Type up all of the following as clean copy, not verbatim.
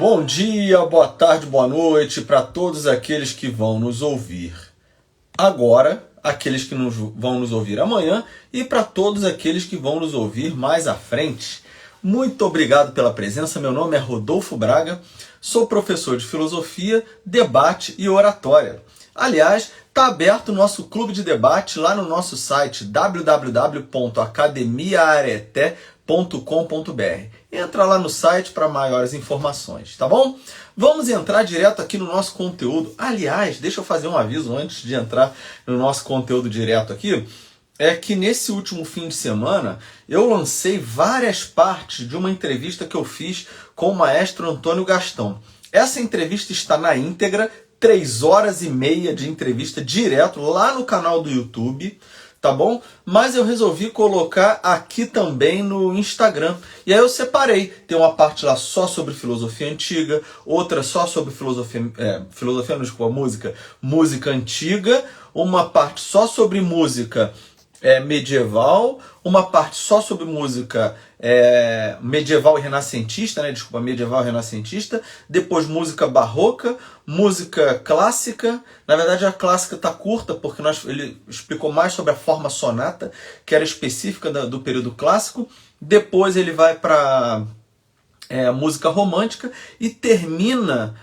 Bom dia, boa tarde, boa noite para todos aqueles que vão nos ouvir agora, aqueles que vão nos ouvir amanhã e para todos aqueles que vão nos ouvir mais à frente. Muito obrigado pela presença. Meu nome é Rodolfo Braga, sou professor de filosofia, debate e oratória. Aliás, está aberto o nosso clube de debate lá no nosso site www.academiaareté.com.br. Entra lá no site para maiores informações, tá bom? Vamos entrar direto aqui no nosso conteúdo. Aliás, deixa eu fazer um aviso antes de entrar no nosso conteúdo direto aqui. É que nesse último fim de semana eu lancei várias partes de uma entrevista que eu fiz com o maestro Antônio Gastão. Essa entrevista está na íntegra, 3 horas e meia de entrevista direto lá no canal do YouTube, tá bom? Mas eu resolvi colocar aqui também no Instagram. E aí eu separei. Tem uma parte lá só sobre filosofia antiga, outra só sobre música antiga, uma parte só sobre música medieval, uma parte só sobre música medieval e renascentista, medieval e renascentista, depois música barroca, música clássica. Na verdade a clássica está curta, porque ele explicou mais sobre a forma sonata, que era específica do período clássico. Depois ele vai para música romântica e termina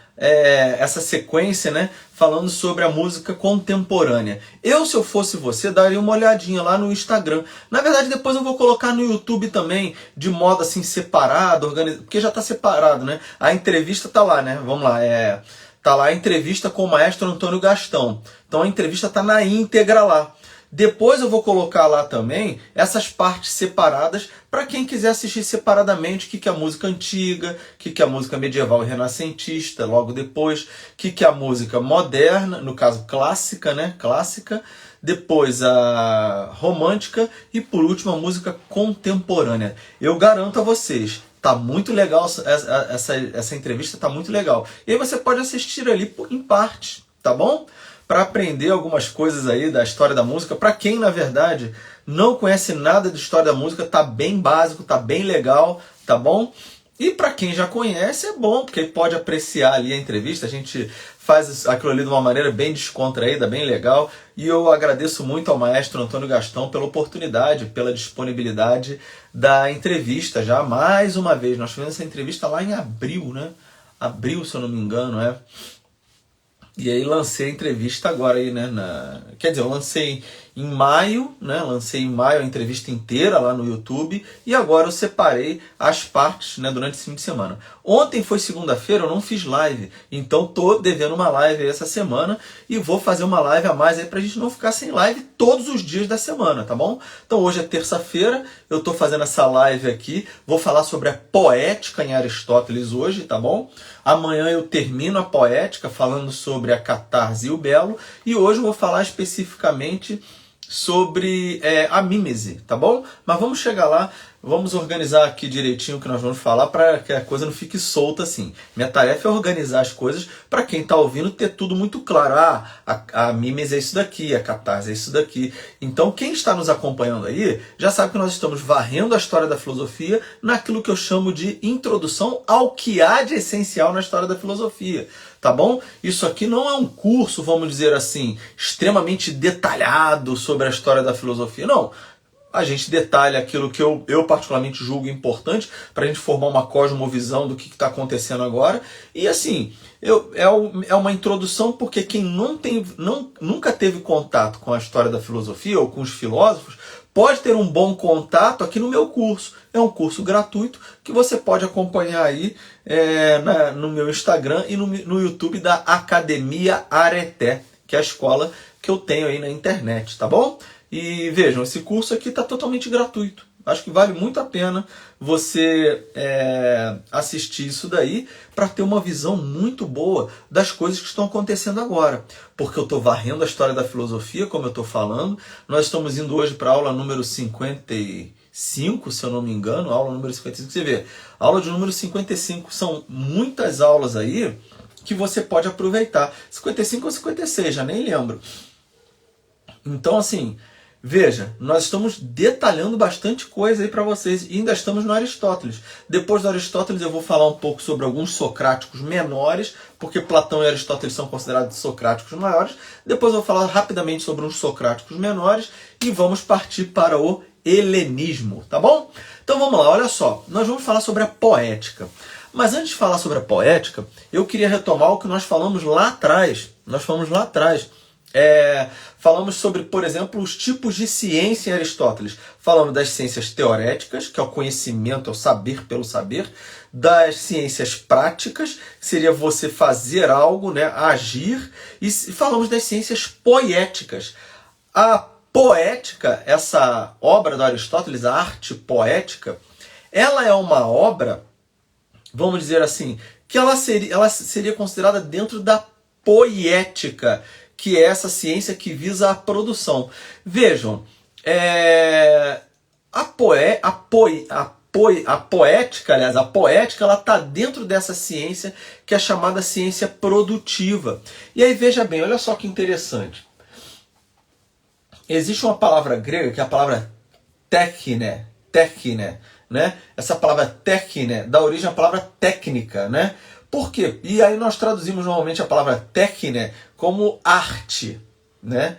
essa sequência, falando sobre a música contemporânea. Se eu fosse você, daria uma olhadinha lá no Instagram. Na verdade, depois eu vou colocar no YouTube também, de modo assim separado, porque já está separado, A entrevista está lá, Vamos lá, tá lá a entrevista com o maestro Antônio Gastão. Então a entrevista está na íntegra lá. Depois eu vou colocar lá também essas partes separadas para quem quiser assistir separadamente o que é a música antiga, o que é a música medieval e renascentista, logo depois, o que é a música moderna, no caso clássica, clássica, depois a romântica e por último a música contemporânea. Eu garanto a vocês, tá muito legal essa entrevista, tá muito legal. E aí você pode assistir ali em parte, tá bom? Para aprender algumas coisas aí da história da música. Para quem, na verdade, não conhece nada de história da música, tá bem básico, tá bem legal, tá bom? E para quem já conhece, é bom, porque pode apreciar ali a entrevista. A gente faz aquilo ali de uma maneira bem descontraída, bem legal. E eu agradeço muito ao maestro Antônio Gastão pela oportunidade, pela disponibilidade da entrevista. Já mais uma vez, nós fizemos essa entrevista lá em abril, Abril, se eu não me engano, E aí lancei a entrevista agora aí, Quer dizer, eu lancei em maio, Lancei em maio a entrevista inteira lá no YouTube e agora eu separei as partes, durante esse fim de semana. Ontem foi segunda-feira, eu não fiz live, então tô devendo uma live essa semana e vou fazer uma live a mais aí pra gente não ficar sem live todos os dias da semana, tá bom? Então hoje é terça-feira, eu tô fazendo essa live aqui, vou falar sobre a poética em Aristóteles hoje, tá bom? Amanhã eu termino a poética falando sobre a catarse e o belo e hoje eu vou falar especificamente sobre a mímese, tá bom? Mas vamos chegar lá, vamos organizar aqui direitinho o que nós vamos falar para que a coisa não fique solta assim. Minha tarefa é organizar as coisas para quem está ouvindo ter tudo muito claro. A mímese é isso daqui, a catarse é isso daqui. Então quem está nos acompanhando aí já sabe que nós estamos varrendo a história da filosofia naquilo que eu chamo de introdução ao que há de essencial na história da filosofia. Tá bom? Isso aqui não é um curso, vamos dizer assim, extremamente detalhado sobre a história da filosofia. Não. A gente detalha aquilo que eu particularmente julgo importante para a gente formar uma cosmovisão do que está acontecendo agora. E assim, é uma introdução porque quem nunca teve contato com a história da filosofia ou com os filósofos pode ter um bom contato aqui no meu curso. É um curso gratuito que você pode acompanhar aí no meu Instagram e no YouTube da Academia Areté, que é a escola que eu tenho aí na internet, tá bom? E vejam, esse curso aqui está totalmente gratuito. Acho que vale muito a pena você assistir isso daí para ter uma visão muito boa das coisas que estão acontecendo agora. Porque eu estou varrendo a história da filosofia, como eu estou falando. Nós estamos indo hoje para a aula número 55, se eu não me engano. Aula número 55, você vê. Aula de número 55 são muitas aulas aí que você pode aproveitar. 55 ou 56, já nem lembro. Então, assim, Veja, nós estamos detalhando bastante coisa aí para vocês e ainda estamos no Aristóteles. Depois do Aristóteles eu vou falar um pouco sobre alguns socráticos menores, porque Platão e Aristóteles são considerados socráticos maiores. Depois eu vou falar rapidamente sobre uns socráticos menores e vamos partir para o helenismo, tá bom? Então vamos lá, olha só, nós vamos falar sobre a poética. Mas antes de falar sobre a poética, eu queria retomar o que nós falamos lá atrás. Falamos sobre, por exemplo, os tipos de ciência em Aristóteles. Falamos das ciências teoréticas, que é o conhecimento, é o saber pelo saber. Das ciências práticas, que seria você fazer algo, né, agir. E falamos das ciências poéticas. A poética, essa obra do Aristóteles, a arte poética, ela é uma obra, vamos dizer assim, que ela seria considerada dentro da poética, que é essa ciência que visa a produção. Vejam, a poética, aliás, a poética, ela está dentro dessa ciência que é chamada ciência produtiva. E aí veja bem, olha só que interessante. Existe uma palavra grega que é a palavra tékine, né? Essa palavra tékine dá origem à palavra técnica, né? Por quê? E aí nós traduzimos normalmente a palavra tékine como arte, né?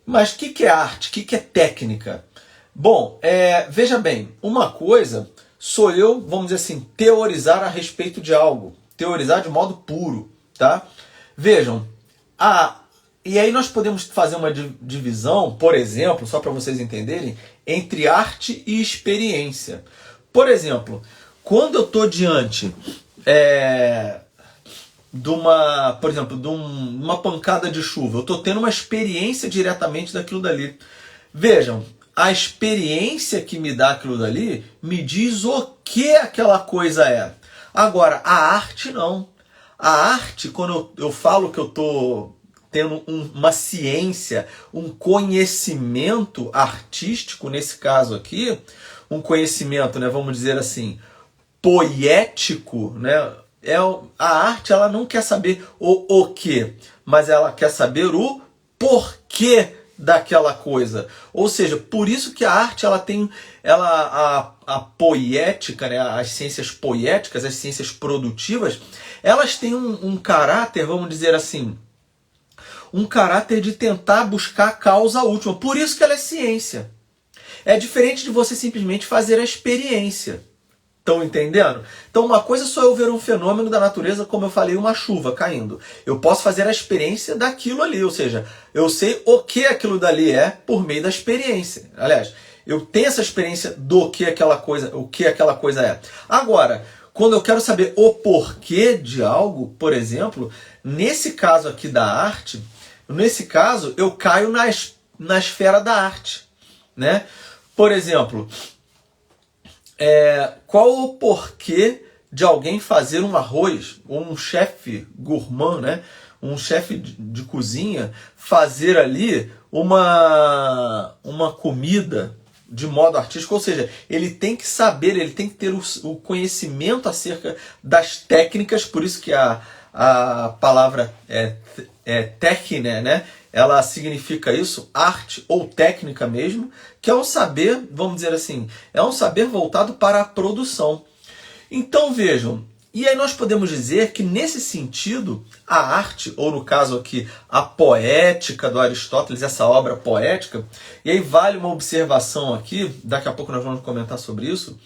Mas o que é arte? O que é técnica? Bom, veja bem, uma coisa sou eu, vamos dizer assim, teorizar a respeito de algo. Teorizar de modo puro, tá? Vejam, e aí nós podemos fazer uma divisão, por exemplo, só para vocês entenderem, entre arte e experiência. Por exemplo, quando eu estou diante de uma pancada de chuva, eu estou tendo uma experiência diretamente daquilo dali. Vejam, a experiência que me dá aquilo dali me diz o que aquela coisa é. Agora, a arte não. A arte, quando eu falo que eu estou tendo uma ciência, um conhecimento artístico, nesse caso aqui, um conhecimento, né, vamos dizer assim, poético, né? A arte, ela não quer saber o que, mas ela quer saber o porquê daquela coisa. Ou seja, por isso que a arte, ela tem a poética, né, as ciências poéticas, as ciências produtivas, elas têm um caráter, vamos dizer assim, um caráter de tentar buscar a causa última. Por isso que ela é ciência. É diferente de você simplesmente fazer a experiência. Estão entendendo? Então uma coisa é só eu ver um fenômeno da natureza, como eu falei, uma chuva caindo. Eu posso fazer a experiência daquilo ali, ou seja, eu sei o que aquilo dali é por meio da experiência. Aliás, eu tenho essa experiência do que aquela coisa é. Agora, quando eu quero saber o porquê de algo, por exemplo, nesse caso aqui da arte, nesse caso eu caio na esfera da arte, né? Por exemplo, qual o porquê de alguém fazer um arroz, ou um chefe gourmand, né? Um chefe de cozinha, fazer ali uma comida de modo artístico, ou seja, ele tem que saber, ele tem que ter o conhecimento acerca das técnicas, por isso que a palavra técnica, né? Ela significa isso, arte ou técnica mesmo, que é um saber, vamos dizer assim, é um saber voltado para a produção. Então vejam, e aí nós podemos dizer que nesse sentido, a arte, ou no caso aqui, a poética do Aristóteles, essa obra poética, e aí vale uma observação aqui, daqui a pouco nós vamos comentar sobre isso,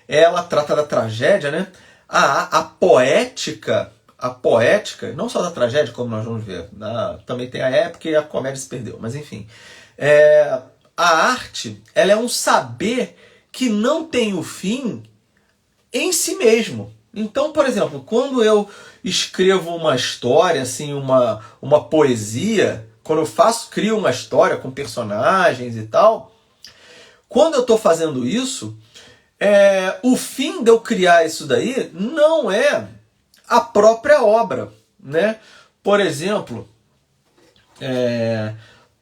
ela trata da tragédia, né? A poética, não só da tragédia, como nós vamos ver, também tem a época e a comédia se perdeu, mas enfim. A arte, ela é um saber que não tem o fim em si mesmo. Então, por exemplo, quando eu escrevo uma história, assim, uma poesia, quando eu crio uma história com personagens e tal, quando eu estou fazendo isso, o fim de eu criar isso daí não é a própria obra, né? Por exemplo,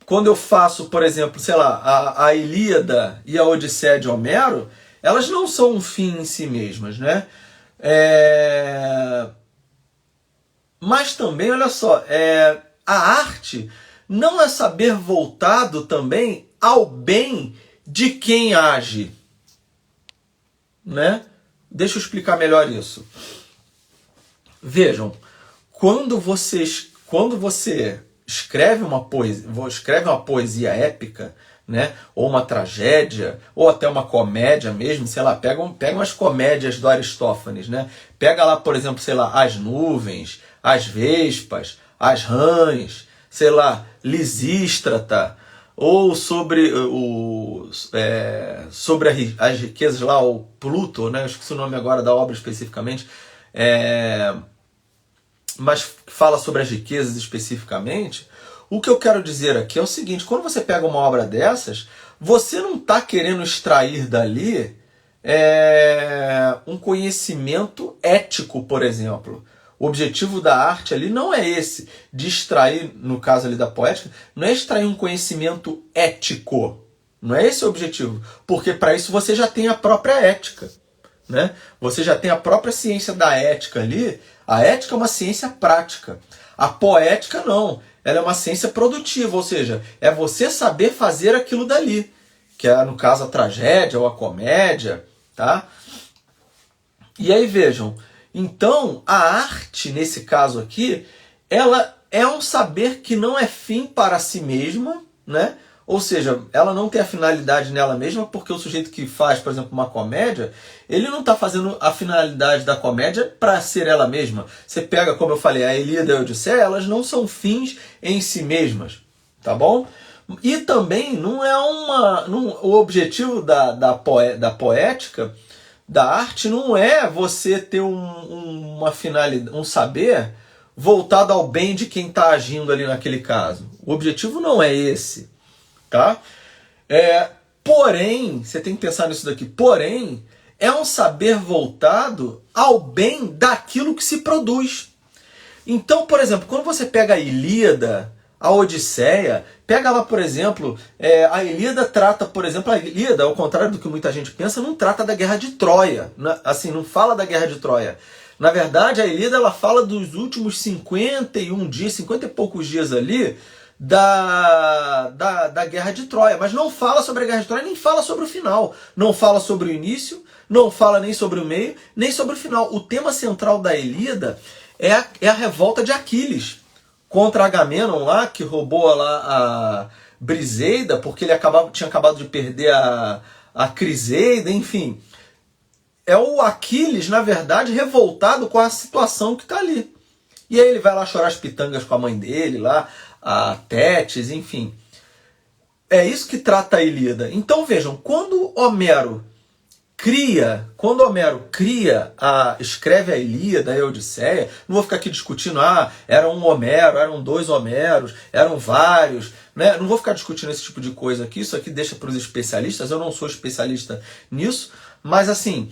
quando eu faço, por exemplo, sei lá, a Ilíada e a Odisseia de Homero, elas não são um fim em si mesmas, né? Mas também, olha só, a arte não é saber voltado também ao bem de quem age, né? Deixa eu explicar melhor isso. Vejam, quando você escreve uma poesia épica, né? Ou uma tragédia, ou até uma comédia mesmo, sei lá, pega umas comédias do Aristófanes, né? Pega lá, por exemplo, sei lá, as nuvens, as vespas, as rãs, sei lá, Lisístrata, ou sobre as riquezas lá, o Pluto, né? Eu esqueci o nome agora da obra especificamente, mas fala sobre as riquezas especificamente. O que eu quero dizer aqui é o seguinte: quando você pega uma obra dessas, você não está querendo extrair dali um conhecimento ético, por exemplo. O objetivo da arte ali não é esse, de extrair, no caso ali da poética, não é extrair um conhecimento ético. Não é esse o objetivo, porque para isso você já tem a própria ética, né? Você já tem a própria ciência da ética ali. A ética é uma ciência prática. A poética não. Ela é uma ciência produtiva, ou seja, é você saber fazer aquilo dali, que é, no caso, a tragédia ou a comédia, tá? E aí vejam, então a arte, nesse caso aqui, ela é um saber que não é fim para si mesma, né? Ou seja, ela não tem a finalidade nela mesma, porque o sujeito que faz, por exemplo, uma comédia, ele não está fazendo a finalidade da comédia para ser ela mesma. Você pega, como eu falei, a Ilíada e a Odisseia, elas não são fins em si mesmas, tá bom? E também não é o objetivo da poética, da arte, não é você ter uma finalidade, um saber voltado ao bem de quem está agindo ali naquele caso. O objetivo não é esse. Tá? Porém, você tem que pensar nisso daqui, porém, é um saber voltado ao bem daquilo que se produz. Então, por exemplo, quando você pega a Ilíada, a Odisseia, pega lá, por exemplo, a Ilíada trata, por exemplo, a Ilíada, ao contrário do que muita gente pensa, não trata da Guerra de Troia, assim, não fala da Guerra de Troia. Na verdade, a Ilíada, ela fala dos últimos 51 dias, 50 e poucos dias ali, da Guerra de Troia, mas não fala sobre a Guerra de Troia, nem fala sobre o final, não fala sobre o início, não fala nem sobre o meio, nem sobre o final. O tema central da Ilíada é a revolta de Aquiles contra Agamenon lá, que roubou lá a Briseida, porque ele tinha acabado de perder a Criseida, enfim. É o Aquiles, na verdade, revoltado com a situação que está ali. E aí ele vai lá chorar as pitangas com a mãe dele lá, a Tétis, enfim. É isso que trata a Ilíada. Então vejam, quando Homero escreve a Ilíada, a Odisseia, não vou ficar aqui discutindo, era um Homero, eram 2 Homeros, eram vários, né? Não vou ficar discutindo esse tipo de coisa aqui, isso aqui deixa para os especialistas, eu não sou especialista nisso, mas assim,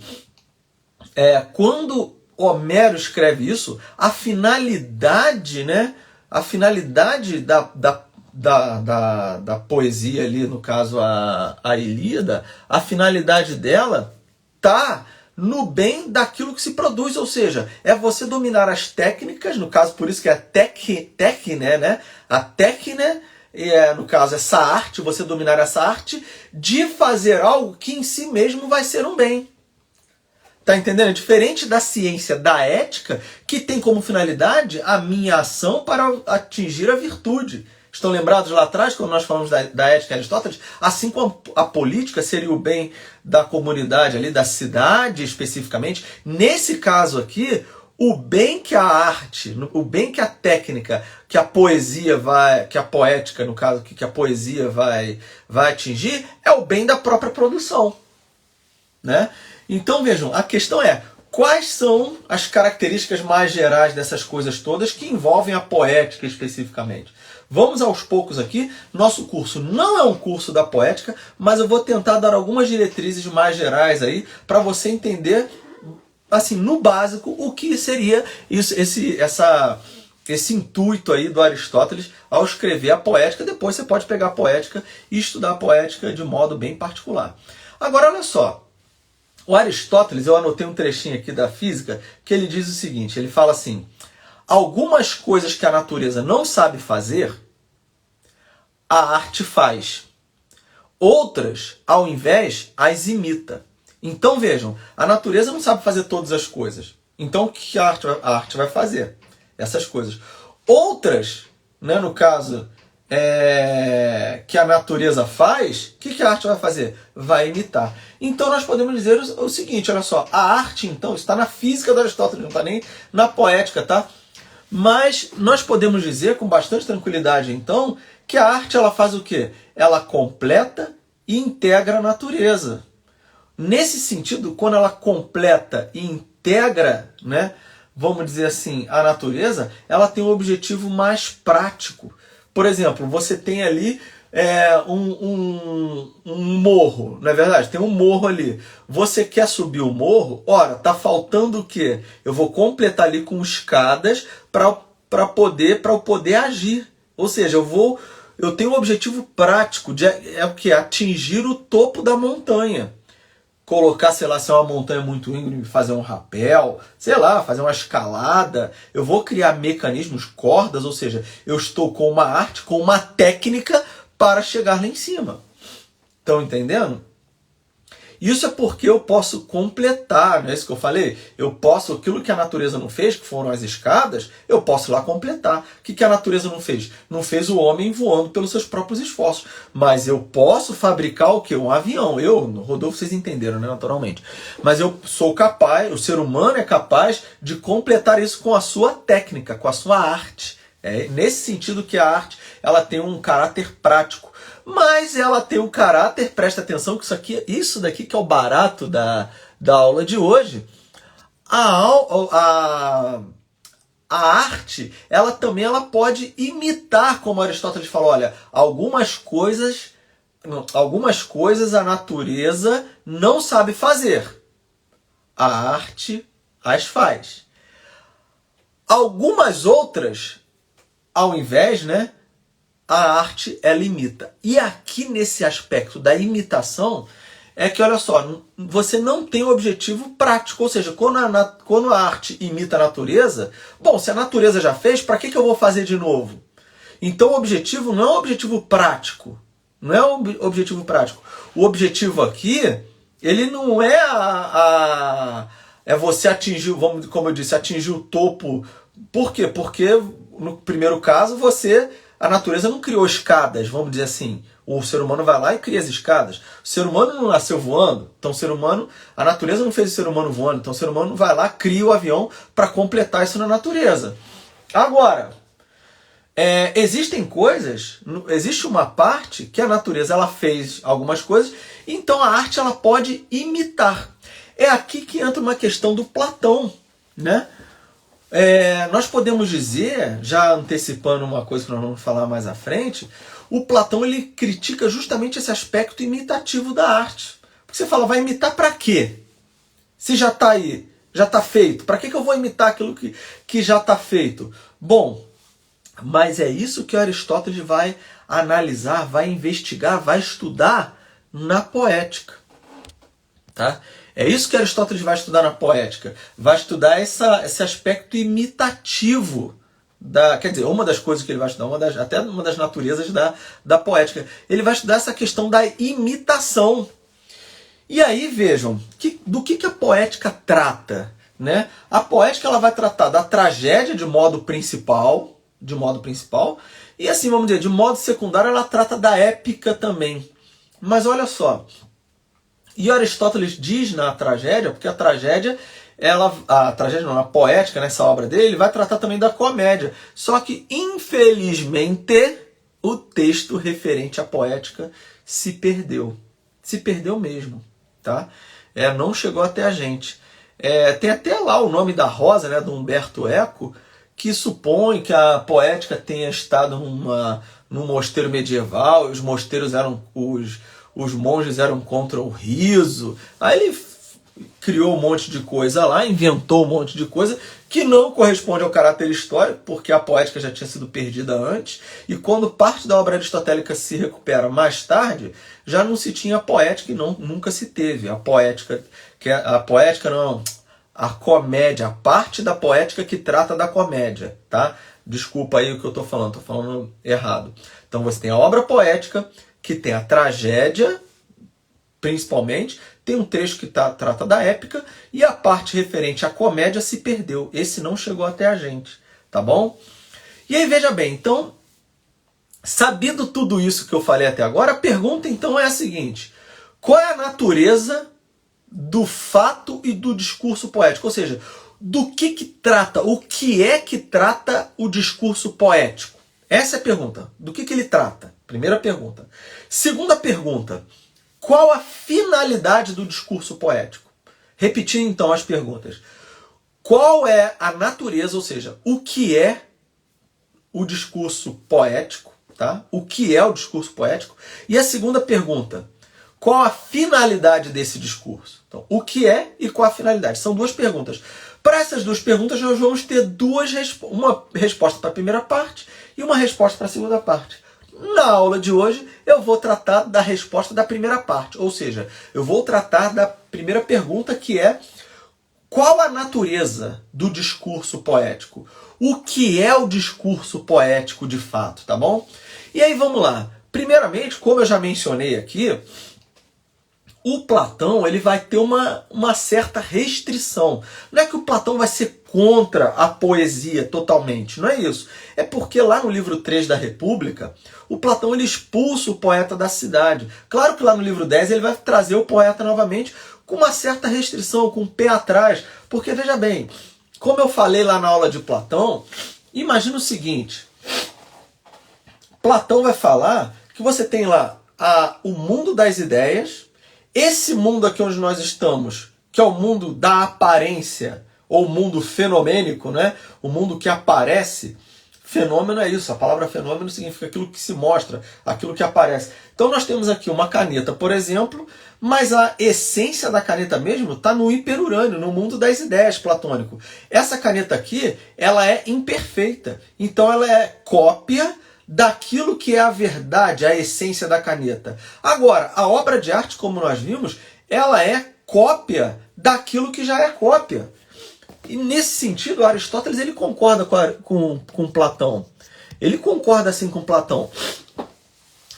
quando Homero escreve isso, a finalidade, né? A finalidade da poesia ali, no caso a Ilíada, a finalidade dela tá no bem daquilo que se produz, ou seja, é você dominar as técnicas, no caso por isso que é técne, né? A técne, no caso essa arte, você dominar essa arte de fazer algo que em si mesmo vai ser um bem. Tá entendendo? É diferente da ciência da ética, que tem como finalidade a minha ação para atingir a virtude. Estão lembrados lá atrás, quando nós falamos da ética de Aristóteles? Assim como a política seria o bem da comunidade ali, da cidade especificamente. Nesse caso aqui, o bem que a arte, o bem que a técnica, que a poesia que a poética, no caso, que a poesia vai atingir, é o bem da própria produção, né? Então vejam, a questão é, quais são as características mais gerais dessas coisas todas que envolvem a poética especificamente? Vamos aos poucos aqui. Nosso curso não é um curso da poética, mas eu vou tentar dar algumas diretrizes mais gerais aí para você entender, assim, no básico, o que seria esse intuito aí do Aristóteles ao escrever a poética. Depois você pode pegar a poética e estudar a poética de modo bem particular. Agora, olha só. O Aristóteles, eu anotei um trechinho aqui da física, que ele diz o seguinte, ele fala assim, algumas coisas que a natureza não sabe fazer, a arte faz. Outras, ao invés, as imita. Então vejam, a natureza não sabe fazer todas as coisas. Então o que a arte vai fazer? Essas coisas. Outras, né, no caso, que a natureza faz, o que a arte vai fazer? Vai imitar. Então nós podemos dizer o seguinte, olha só, a arte então está na física do Aristóteles, não está nem na poética, tá? Mas nós podemos dizer com bastante tranquilidade então que a arte ela faz o quê? Ela completa e integra a natureza. Nesse sentido, quando ela completa e integra, né, vamos dizer assim, a natureza, ela tem um objetivo mais prático. Por exemplo, você tem ali um morro, não é verdade? Tem um morro ali. Você quer subir o morro? Ora, tá faltando o quê? Eu vou completar ali com escadas para eu poder agir. Ou seja, eu tenho um objetivo prático de o que? Atingir o topo da montanha. Colocar, sei lá, se é uma montanha muito íngreme, fazer um rapel, sei lá, fazer uma escalada. Eu vou criar mecanismos, cordas, ou seja, eu estou com uma arte, com uma técnica para chegar lá em cima. Estão entendendo? Isso é porque eu posso completar, não é isso que eu falei? Eu posso, aquilo que a natureza não fez, que foram as escadas, eu posso lá completar. O que a natureza não fez? Não fez o homem voando pelos seus próprios esforços. Mas eu posso fabricar o quê? Um avião. Rodolfo, vocês entenderam, né, naturalmente. Mas eu sou capaz, o ser humano é capaz de completar isso com a sua técnica, com a sua arte. É nesse sentido que a arte ela tem um caráter prático. Mas ela tem um caráter, presta atenção que isso daqui que é o barato da aula de hoje, a arte, ela também pode imitar, como Aristóteles falou, olha, algumas coisas a natureza não sabe fazer, a arte as faz. Algumas outras, ao invés, né, a arte ela imita. E aqui nesse aspecto da imitação é que, olha só, você não tem o objetivo prático. Ou seja, quando a arte imita a natureza, bom, se a natureza já fez, para que eu vou fazer de novo? Então o objetivo não é um objetivo prático. Não é um objetivo prático. O objetivo aqui, ele não é é você atingir, como eu disse, atingir o topo. Por quê? Porque no primeiro caso a natureza não criou escadas, vamos dizer assim. O ser humano vai lá e cria as escadas. O ser humano não nasceu voando, então a natureza não fez o ser humano voando, então o ser humano vai lá, cria o avião para completar isso na natureza. Agora, existe uma parte que a natureza ela fez algumas coisas, então a arte ela pode imitar. É aqui que entra uma questão do Platão, né? Nós podemos dizer, já antecipando uma coisa que nós vamos falar mais à frente, o Platão ele critica justamente esse aspecto imitativo da arte. Porque você fala, vai imitar para quê? Se já está aí, já está feito, para que eu vou imitar aquilo que já está feito? Bom, mas é isso que Aristóteles vai analisar, vai investigar, vai estudar na poética. Tá? É isso que Aristóteles vai estudar na poética. Vai estudar esse aspecto imitativo. Quer dizer, uma das coisas que ele vai estudar, até uma das naturezas da poética. Ele vai estudar essa questão da imitação. E aí, vejam, do que a poética trata? Né? A poética ela vai tratar da tragédia de modo principal, e assim, vamos dizer, de modo secundário, ela trata da épica também. Mas olha só, e Aristóteles diz na tragédia, porque a tragédia, a poética, nessa obra dele, ele vai tratar também da comédia. Só que, infelizmente, o texto referente à poética se perdeu. Se perdeu mesmo. Tá? Não chegou até a gente. Tem até lá o nome da Rosa, né, do Humberto Eco, que supõe que a poética tenha estado num mosteiro medieval, os mosteiros os monges eram contra o riso. Aí ele criou um monte de coisa lá, inventou um monte de coisa que não corresponde ao caráter histórico, porque a poética já tinha sido perdida antes, e quando parte da obra aristotélica se recupera mais tarde, já não se tinha poética e nunca se teve. A comédia, a parte da poética que trata da comédia, tá? Desculpa aí o que eu estou falando errado. Então você tem a obra poética, que tem a tragédia, principalmente, tem um trecho que trata da épica, e a parte referente à comédia se perdeu. Esse não chegou até a gente, tá bom? E aí, veja bem, então, sabido tudo isso que eu falei até agora, a pergunta então é a seguinte: qual é a natureza do fato e do discurso poético? Ou seja, do que trata, o que é que trata o discurso poético? Essa é a pergunta. Do que ele trata? Primeira pergunta. Segunda pergunta: qual a finalidade do discurso poético? Repetindo então as perguntas. Qual é a natureza, ou seja, o que é o discurso poético? Tá? O que é o discurso poético? E a segunda pergunta: qual a finalidade desse discurso? Então, o que é e qual a finalidade? São duas perguntas. Para essas duas perguntas, nós vamos ter uma resposta para a primeira parte e uma resposta para a segunda parte. Na aula de hoje, eu vou tratar da resposta da primeira parte, ou seja, eu vou tratar da primeira pergunta, que é: qual a natureza do discurso poético? O que é o discurso poético de fato, tá bom? E aí vamos lá. Primeiramente, como eu já mencionei aqui, o Platão ele vai ter uma certa restrição. Não é que o Platão vai ser contra a poesia totalmente, não é isso. É porque lá no livro 3 da República, o Platão ele expulsa o poeta da cidade. Claro que lá no livro 10 ele vai trazer o poeta novamente com uma certa restrição, com o pé atrás. Porque, veja bem, como eu falei lá na aula de Platão, imagina o seguinte: Platão vai falar que você tem lá o mundo das ideias. Esse mundo aqui onde nós estamos, que é o mundo da aparência, ou mundo fenomênico, né? O mundo que aparece. Fenômeno é isso, a palavra fenômeno significa aquilo que se mostra, aquilo que aparece. Então nós temos aqui uma caneta, por exemplo, mas a essência da caneta mesmo está no hiperurânio, no mundo das ideias platônico. Essa caneta aqui, ela é imperfeita, então ela é cópia daquilo que é a verdade, a essência da caneta. Agora, a obra de arte, como nós vimos, ela é cópia daquilo que já é cópia. E nesse sentido, Aristóteles ele concorda com Platão. Ele concorda assim com Platão.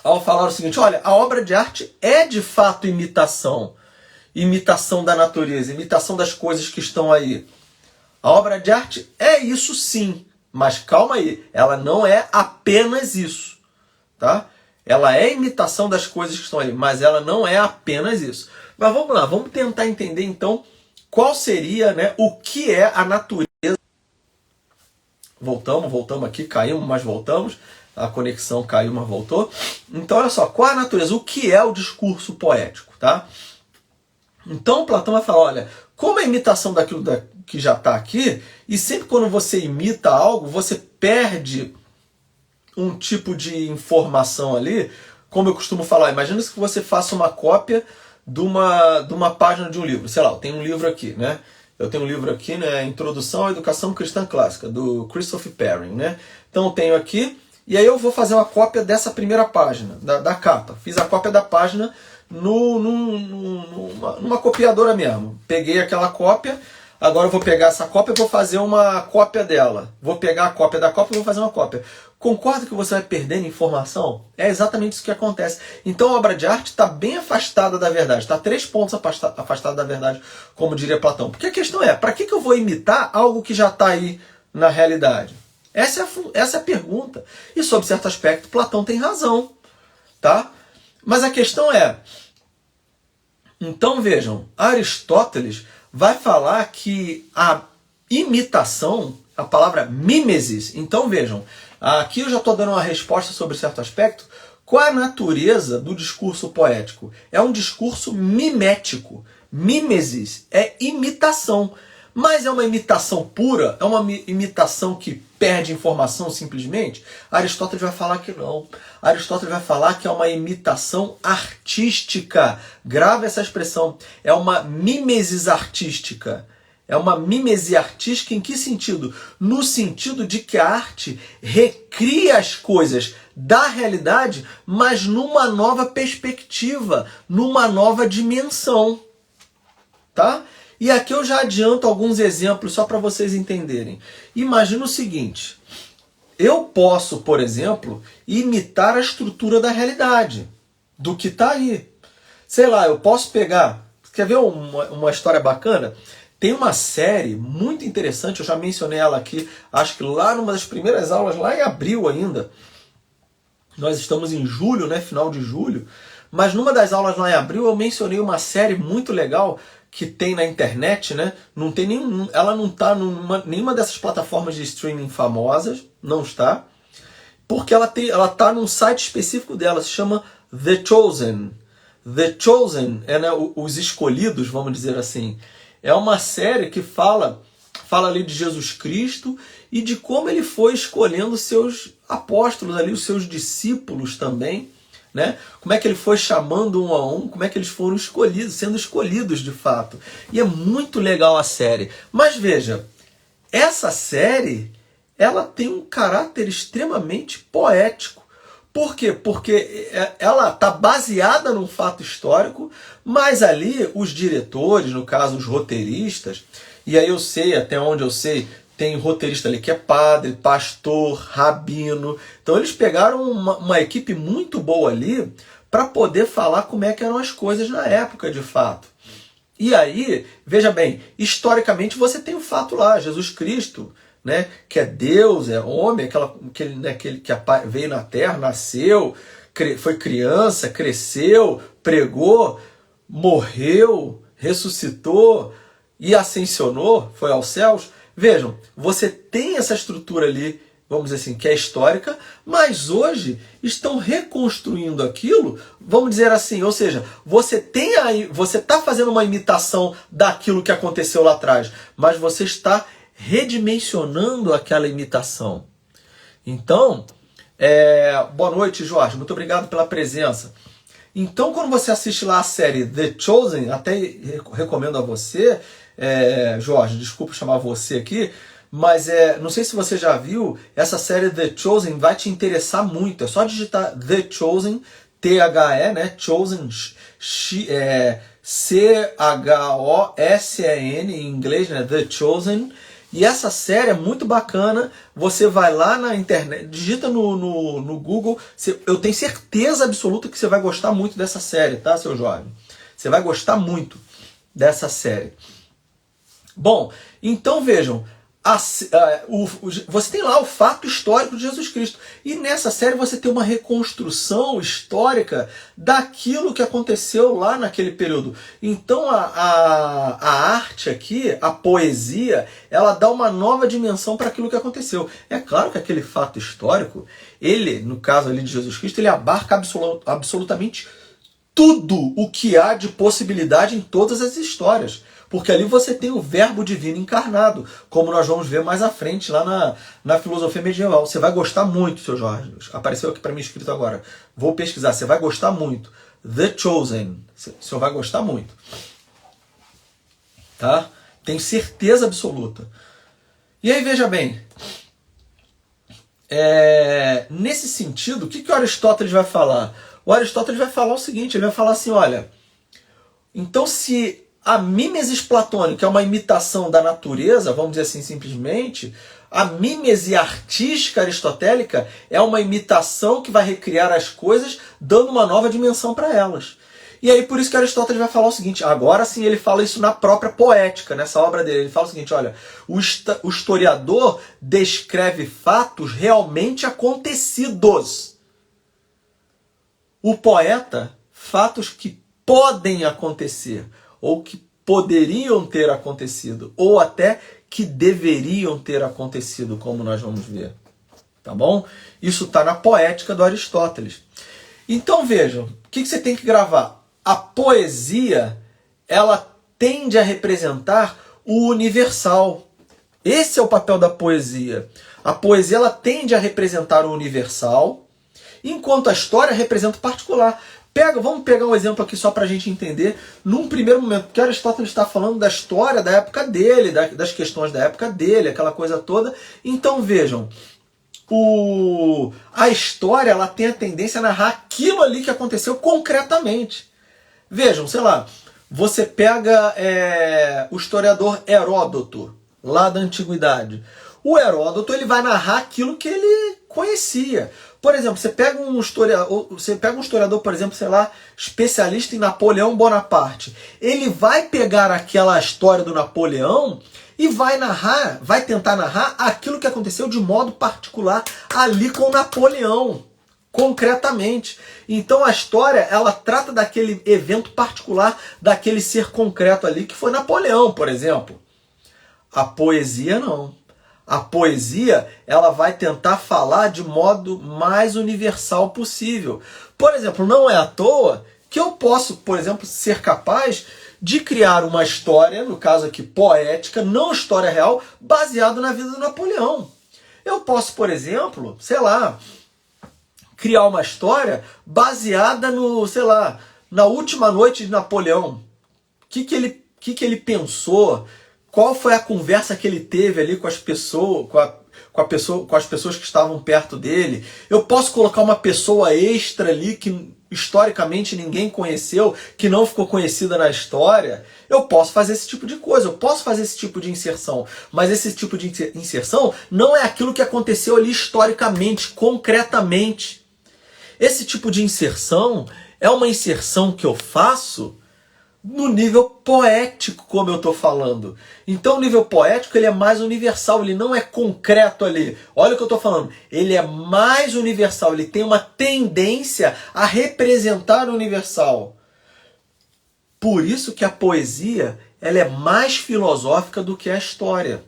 Ao falar o seguinte: olha, a obra de arte é de fato imitação. Imitação da natureza, imitação das coisas que estão aí. A obra de arte é isso sim. Mas calma aí, ela não é apenas isso, tá? Ela é imitação das coisas que estão aí, mas ela não é apenas isso. Mas vamos lá, vamos tentar entender então qual seria, né, o que é a natureza. Voltamos aqui, caímos, mas voltamos. A conexão caiu, mas voltou. Então, olha só, qual é a natureza? O que é o discurso poético, tá? Então, Platão vai falar, olha, como é a imitação daquilo que já está aqui, e sempre quando você imita algo, você perde um tipo de informação ali, como eu costumo falar, imagina que você faça uma cópia de uma página de um livro. Sei lá, eu tenho um livro aqui, né? Eu tenho um livro aqui, né? Introdução à Educação Cristã Clássica, do Christopher Perrin, né? Então eu tenho aqui, e aí eu vou fazer uma cópia dessa primeira página, da capa. Fiz a cópia da página numa copiadora mesmo. Peguei aquela cópia, agora eu vou pegar essa cópia e vou fazer uma cópia dela. Vou pegar a cópia da cópia e vou fazer uma cópia. Concorda que você vai perdendo informação? É exatamente isso que acontece. Então a obra de arte está bem afastada da verdade. Está 3 pontos afastada da verdade, como diria Platão. Porque a questão é, para que eu vou imitar algo que já está aí na realidade? Essa é a pergunta. E sob certo aspecto, Platão tem razão. Tá? Mas a questão é, então vejam, Aristóteles vai falar que a imitação, a palavra mimesis, então vejam, aqui eu já estou dando uma resposta sobre certo aspecto. Qual é a natureza do discurso poético? É um discurso mimético. Mimesis é imitação. Mas é uma imitação pura? É uma imitação que perde informação simplesmente? Aristóteles vai falar que não. Aristóteles vai falar que é uma imitação artística. Grava essa expressão. É uma mimesis artística. É uma mimesia artística em que sentido? No sentido de que a arte recria as coisas da realidade, mas numa nova perspectiva, numa nova dimensão. Tá? E aqui eu já adianto alguns exemplos só para vocês entenderem. Imagina o seguinte: eu posso, por exemplo, imitar a estrutura da realidade. do que está aí. Sei lá, eu posso pegar... Quer ver uma história bacana? Tem uma série muito interessante, eu já mencionei ela aqui, acho que lá numa das primeiras aulas, lá em abril ainda. Nós estamos em julho, né, final de julho. Mas numa das aulas lá em abril eu mencionei uma série muito legal que tem na internet, né? Não tem ela não está em nenhuma dessas plataformas de streaming famosas, não está. Porque ela está num site específico dela, se chama The Chosen. The Chosen é, né, os escolhidos, vamos dizer assim. É uma série que fala ali de Jesus Cristo e de como ele foi escolhendo seus apóstolos ali, os seus discípulos também, né? Como é que ele foi chamando um a um, como é que eles foram escolhidos, sendo escolhidos de fato. E é muito legal a série. Mas veja, essa série, ela tem um caráter extremamente poético. Por quê? Porque ela está baseada num fato histórico, mas ali os diretores, no caso os roteiristas, e aí eu sei, até onde eu sei, tem roteirista ali que é padre, pastor, rabino. Então eles pegaram uma equipe muito boa ali para poder falar como é que eram as coisas na época de fato. E aí, veja bem, historicamente você tem o fato lá, Jesus Cristo, né, que é Deus, é homem, aquele que veio na terra, nasceu, foi criança, cresceu, pregou, morreu, ressuscitou e ascensionou, foi aos céus. Vejam, você tem essa estrutura ali, vamos dizer assim, que é histórica, mas hoje estão reconstruindo aquilo, vamos dizer assim, ou seja, você está fazendo uma imitação daquilo que aconteceu lá atrás, mas você está redimensionando aquela imitação. Então, boa noite, Jorge, muito obrigado pela presença. Então, quando você assiste lá a série The Chosen, até recomendo a você, Jorge, desculpa chamar você aqui, mas não sei se você já viu, essa série The Chosen vai te interessar muito. É só digitar The Chosen, T-H-E, né? Chosen, C-H-O-S-E-N em inglês, né? The Chosen. E essa série é muito bacana. Você vai lá na internet, digita no Google. Eu tenho certeza absoluta que você vai gostar muito dessa série, tá, seu Jorge? Você vai gostar muito dessa série. Bom, então vejam, você tem lá o fato histórico de Jesus Cristo. E nessa série você tem uma reconstrução histórica daquilo que aconteceu lá naquele período. Então a arte aqui, a poesia, ela dá uma nova dimensão para aquilo que aconteceu. É claro que aquele fato histórico, ele, no caso ali de Jesus Cristo, ele abarca absolutamente tudo o que há de possibilidade em todas as histórias. Porque ali você tem o verbo divino encarnado, como nós vamos ver mais à frente lá na filosofia medieval. Você vai gostar muito, seu Jorge. Apareceu aqui para mim escrito agora. Vou pesquisar. Você vai gostar muito. The Chosen. O senhor vai gostar muito. Tá? Tenho certeza absoluta. E aí, veja bem. Nesse sentido, o que Aristóteles vai falar? O Aristóteles vai falar o seguinte, ele vai falar assim, olha, então se a mimesis platônica é uma imitação da natureza, vamos dizer assim simplesmente, a mimesis artística aristotélica é uma imitação que vai recriar as coisas, dando uma nova dimensão para elas. E aí por isso que Aristóteles vai falar o seguinte, agora sim ele fala isso na própria poética, nessa obra dele, ele fala o seguinte, olha, o historiador descreve fatos realmente acontecidos. O poeta, fatos que podem acontecer, ou que poderiam ter acontecido, ou até que deveriam ter acontecido, como nós vamos ver. Tá bom? Isso está na poética do Aristóteles. Então vejam, o que você tem que gravar? A poesia, ela tende a representar o universal. Esse é o papel da poesia. A poesia, ela tende a representar o universal, enquanto a história representa o particular. Vamos pegar um exemplo aqui só para a gente entender, num primeiro momento, porque Aristóteles está falando da história da época dele, das questões da época dele, aquela coisa toda. Então vejam, a história, ela tem a tendência a narrar aquilo ali que aconteceu concretamente. Vejam, sei lá, você pega o historiador Heródoto, lá da Antiguidade. O Heródoto, ele vai narrar aquilo que ele conhecia. Por exemplo, você pega um historiador, por exemplo, sei lá, especialista em Napoleão Bonaparte. Ele vai pegar aquela história do Napoleão e vai tentar narrar aquilo que aconteceu de modo particular ali com Napoleão, concretamente. Então a história, ela trata daquele evento particular, daquele ser concreto ali, que foi Napoleão, por exemplo. A poesia não. A poesia, ela vai tentar falar de modo mais universal possível. Por exemplo, não é à toa que eu posso, por exemplo, ser capaz de criar uma história, no caso aqui poética, não história real, baseado na vida do Napoleão. Eu posso, por exemplo, sei lá, criar uma história baseada no, sei lá, na última noite de Napoleão. O que ele pensou? Qual foi a conversa que ele teve ali com as pessoas, com as pessoas que estavam perto dele? Eu posso colocar uma pessoa extra ali que historicamente ninguém conheceu, que não ficou conhecida na história. Eu posso fazer esse tipo de coisa, eu posso fazer esse tipo de inserção. Mas esse tipo de inserção não é aquilo que aconteceu ali historicamente, concretamente. Esse tipo de inserção é uma inserção que eu faço no nível poético, como eu estou falando. Então o nível poético, ele é mais universal, ele não é concreto ali. Olha o que eu estou falando. Ele é mais universal, ele tem uma tendência a representar o universal. Por isso que a poesia, ela é mais filosófica do que a história.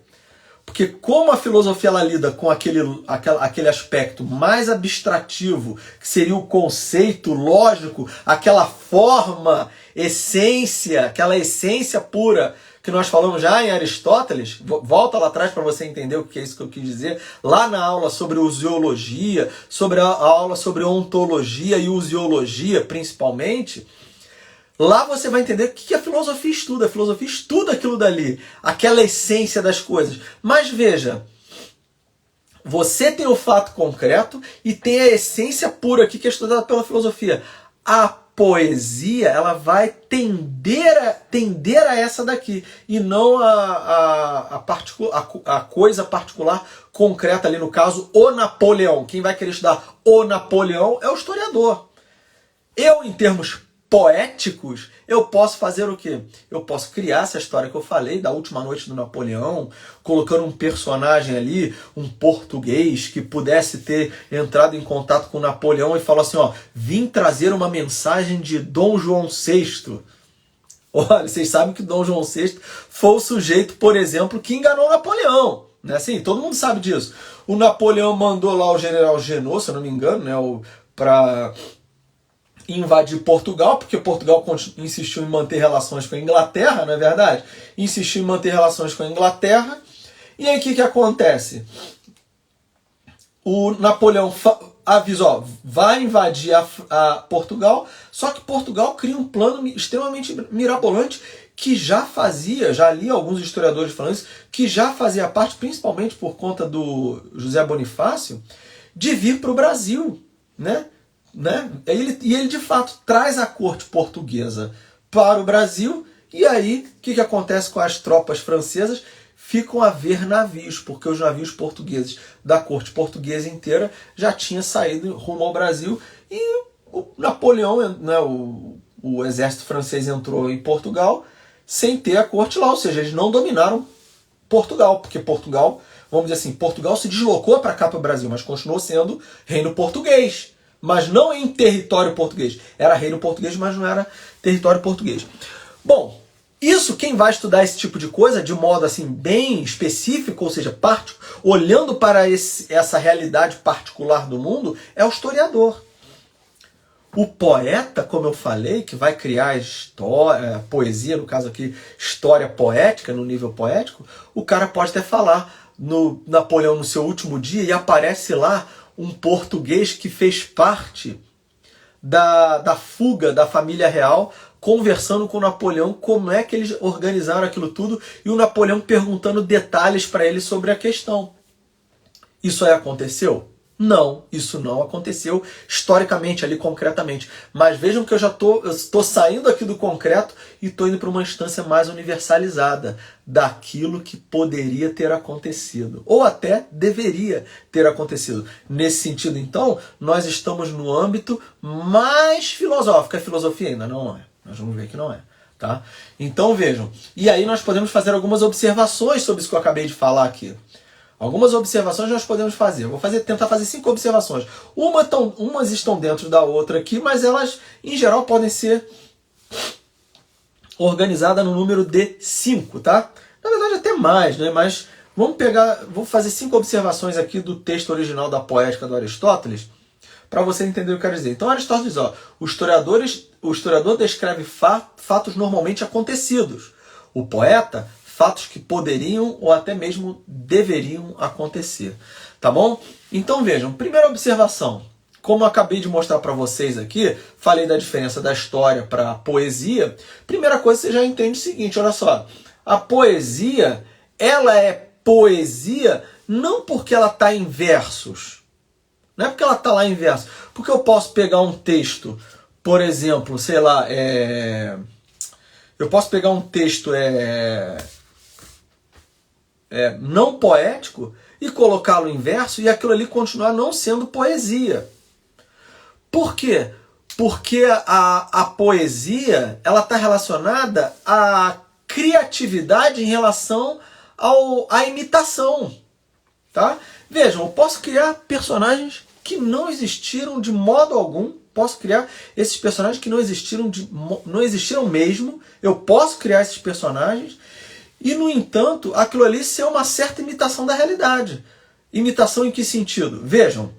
Porque como a filosofia ela lida com aquele aspecto mais abstrativo, que seria o conceito lógico, aquela forma, essência, aquela essência pura que nós falamos já em Aristóteles, volta lá atrás para você entender o que é isso que eu quis dizer, lá na aula sobre usiologia, sobre a aula sobre ontologia e usiologia principalmente. Lá você vai entender o que a filosofia estuda. A filosofia estuda aquilo dali, aquela essência das coisas. Mas veja, você tem o fato concreto e tem a essência pura aqui que é estudada pela filosofia. A poesia, ela vai tender a essa daqui e não a coisa particular concreta ali, no caso, o Napoleão. Quem vai querer estudar o Napoleão é o historiador. Eu, em termos poéticos, eu posso fazer o quê? Eu posso criar essa história que eu falei da última noite do Napoleão, colocando um personagem ali, um português que pudesse ter entrado em contato com Napoleão e falou assim, ó, vim trazer uma mensagem de Dom João VI. Olha, vocês sabem que Dom João VI foi o sujeito, por exemplo, que enganou Napoleão. Né? Assim, todo mundo sabe disso. O Napoleão mandou lá o general Genot, se eu não me engano, né, para invadir Portugal, porque Portugal insistiu em manter relações com a Inglaterra, não é verdade? Insistiu em manter relações com a Inglaterra. E aí o que acontece? O Napoleão avisa, ó, vai invadir a Portugal, só que Portugal cria um plano extremamente mirabolante que já li alguns historiadores falando isso, que já fazia parte, principalmente por conta do José Bonifácio, de vir para o Brasil, né? Ele de fato traz a corte portuguesa para o Brasil, e aí o que acontece com as tropas francesas? Ficam a ver navios, porque os navios portugueses da corte portuguesa inteira já tinham saído rumo ao Brasil, e o Napoleão, né, o exército francês entrou em Portugal sem ter a corte lá, ou seja, eles não dominaram Portugal, porque Portugal, vamos dizer assim, Portugal se deslocou para cá, para o Brasil, mas continuou sendo reino português. Mas não em território português. Era reino português, mas não era território português. Bom, isso, quem vai estudar esse tipo de coisa de modo assim bem específico, ou seja, olhando para essa realidade particular do mundo, é o historiador. O poeta, como eu falei, que vai criar história, poesia, no caso aqui, história poética, no nível poético, o cara pode até falar no Napoleão no seu último dia e aparece lá um português que fez parte da fuga da família real, conversando com o Napoleão como é que eles organizaram aquilo tudo, e o Napoleão perguntando detalhes para ele sobre a questão. Isso aí aconteceu? Não, isso não aconteceu historicamente ali concretamente. Mas vejam que eu estou saindo aqui do concreto e estou indo para uma instância mais universalizada daquilo que poderia ter acontecido, ou até deveria ter acontecido. Nesse sentido, então, nós estamos no âmbito mais filosófico. É filosofia ainda? Não é. Nós vamos ver que não é. Tá? Então vejam, e aí nós podemos fazer algumas observações sobre isso que eu acabei de falar aqui. Algumas observações nós podemos fazer. Eu vou tentar fazer 5 observações. Umas estão dentro da outra aqui, mas elas, em geral, podem ser organizadas no número de 5, tá? Na verdade, até mais, né? Mas vou fazer 5 observações aqui do texto original da Poética do Aristóteles, para você entender o que eu quero dizer. Então, Aristóteles diz, o historiador descreve fatos normalmente acontecidos. O poeta, fatos que poderiam ou até mesmo deveriam acontecer. Tá bom? Então vejam, primeira observação. Como eu acabei de mostrar para vocês aqui, falei da diferença da história para a poesia. Primeira coisa, você já entende o seguinte, olha só. A poesia, ela é poesia não porque ela está em versos. Não é porque ela está lá em verso. Porque eu posso pegar um texto, por exemplo, sei lá, eu posso pegar um texto não poético e colocá-lo em verso e aquilo ali continuar não sendo poesia. Por quê? Porque a poesia ela está relacionada à criatividade em relação à imitação. Tá? Vejam, eu posso criar personagens que não existiram de modo algum. Posso criar esses personagens que não existiram mesmo. Eu posso criar esses personagens e, no entanto, aquilo ali ser uma certa imitação da realidade. Imitação em que sentido? Vejam,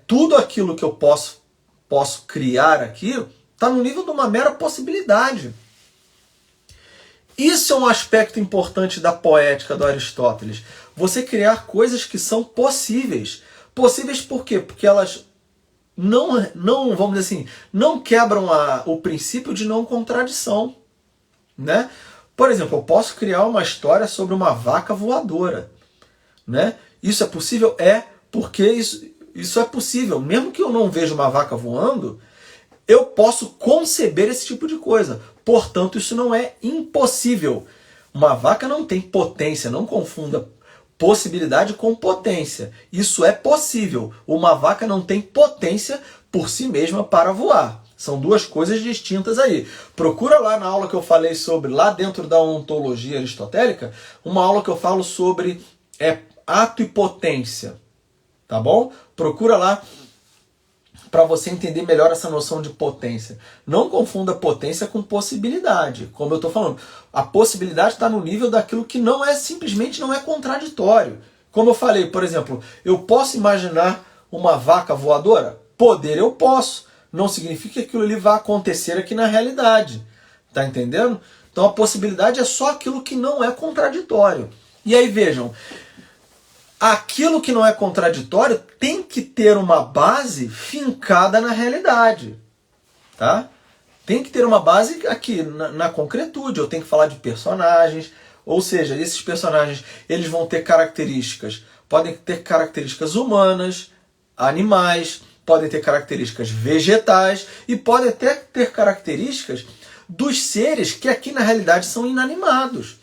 tudo aquilo que eu posso criar aqui está no nível de uma mera possibilidade. Isso é um aspecto importante da poética do Aristóteles. Você criar coisas que são possíveis. Possíveis por quê? Porque elas não vamos dizer assim, não quebram o princípio de não contradição. Né? Por exemplo, eu posso criar uma história sobre uma vaca voadora. Né? Isso é possível? É, porque isso é possível. Mesmo que eu não veja uma vaca voando, eu posso conceber esse tipo de coisa. Portanto, isso não é impossível. Uma vaca não tem potência, não confunda possibilidade com potência. Isso é possível. Uma vaca não tem potência por si mesma para voar. São duas coisas distintas aí. Procura lá na aula que eu falei sobre, lá dentro da ontologia aristotélica, uma aula que eu falo sobre ato e potência. Tá bom? Procura lá para você entender melhor essa noção de potência. Não confunda potência com possibilidade. Como eu estou falando, a possibilidade está no nível daquilo que simplesmente não é contraditório. Como eu falei, por exemplo, eu posso imaginar uma vaca voadora? Poder eu posso. Não significa que aquilo ali vai acontecer aqui na realidade. Tá entendendo? Então a possibilidade é só aquilo que não é contraditório. E aí vejam, aquilo que não é contraditório tem que ter uma base fincada na realidade. Tá? Tem que ter uma base aqui, na concretude. Eu tenho que falar de personagens, ou seja, esses personagens eles vão ter características, podem ter características humanas, animais, podem ter características vegetais e podem até ter características dos seres que aqui na realidade são inanimados.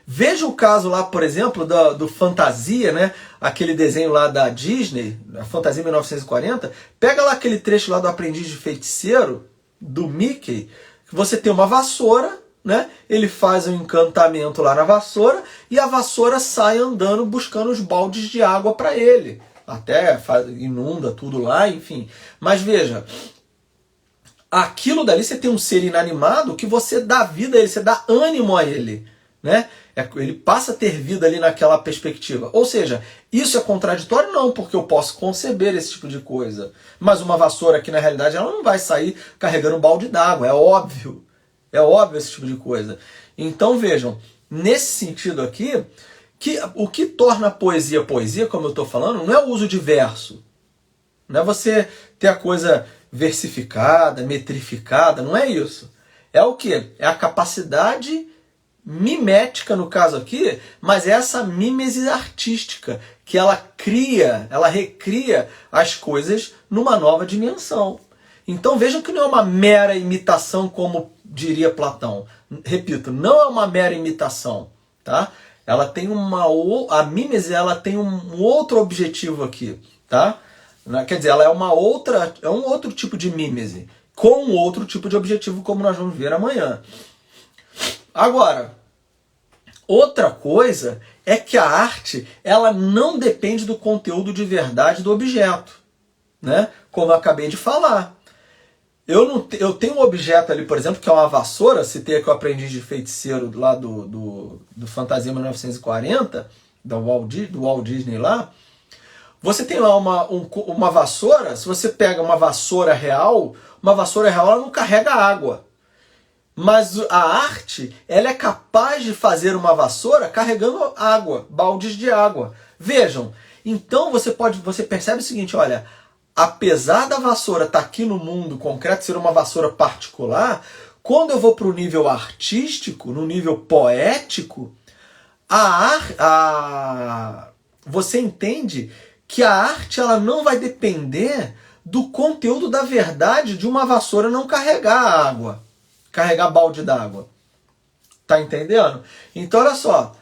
Veja o caso lá, por exemplo, do Fantasia, né? Aquele desenho lá da Disney, a Fantasia 1940. Pega lá aquele trecho lá do Aprendiz de Feiticeiro, do Mickey, que você tem uma vassoura, né? Ele faz um encantamento lá na vassoura e a vassoura sai andando buscando os baldes de água para ele. Até inunda tudo lá, enfim. Mas veja, aquilo dali você tem um ser inanimado que você dá vida a ele, você dá ânimo a ele. Né? Ele passa a ter vida ali naquela perspectiva. Ou seja, isso é contraditório? Não, porque eu posso conceber esse tipo de coisa. Mas uma vassoura aqui na realidade ela não vai sair carregando um balde d'água, é óbvio. É óbvio esse tipo de coisa. Então vejam, nesse sentido aqui, que o que torna a poesia poesia, como eu estou falando, não é o uso de verso. Não é você ter a coisa versificada, metrificada, não é isso. É o quê? É a capacidade mimética no caso aqui, mas é essa mímese artística, que ela cria, ela recria as coisas numa nova dimensão. Então vejam que não é uma mera imitação, como diria Platão. Repito, não é uma mera imitação, tá? Ela tem a mímese, ela tem um outro objetivo aqui, tá? Quer dizer, ela é um outro tipo de mímese, com outro tipo de objetivo, como nós vamos ver amanhã. Agora, outra coisa é que a arte, ela não depende do conteúdo de verdade do objeto, né? Como eu acabei de falar. Eu tenho um objeto ali, por exemplo, que é uma vassoura, citei aqui o Aprendiz de Feiticeiro lá do Fantasia 1940, do Walt Disney lá. Você tem lá uma vassoura, se você pega uma vassoura real ela não carrega água. Mas a arte, ela é capaz de fazer uma vassoura carregando água, baldes de água. Vejam, então você percebe o seguinte, olha, apesar da vassoura estar aqui no mundo concreto, ser uma vassoura particular, quando eu vou para o nível artístico, no nível poético, você entende que a arte ela não vai depender do conteúdo da verdade de uma vassoura não carregar água, carregar balde d'água. Tá entendendo? Então, olha só,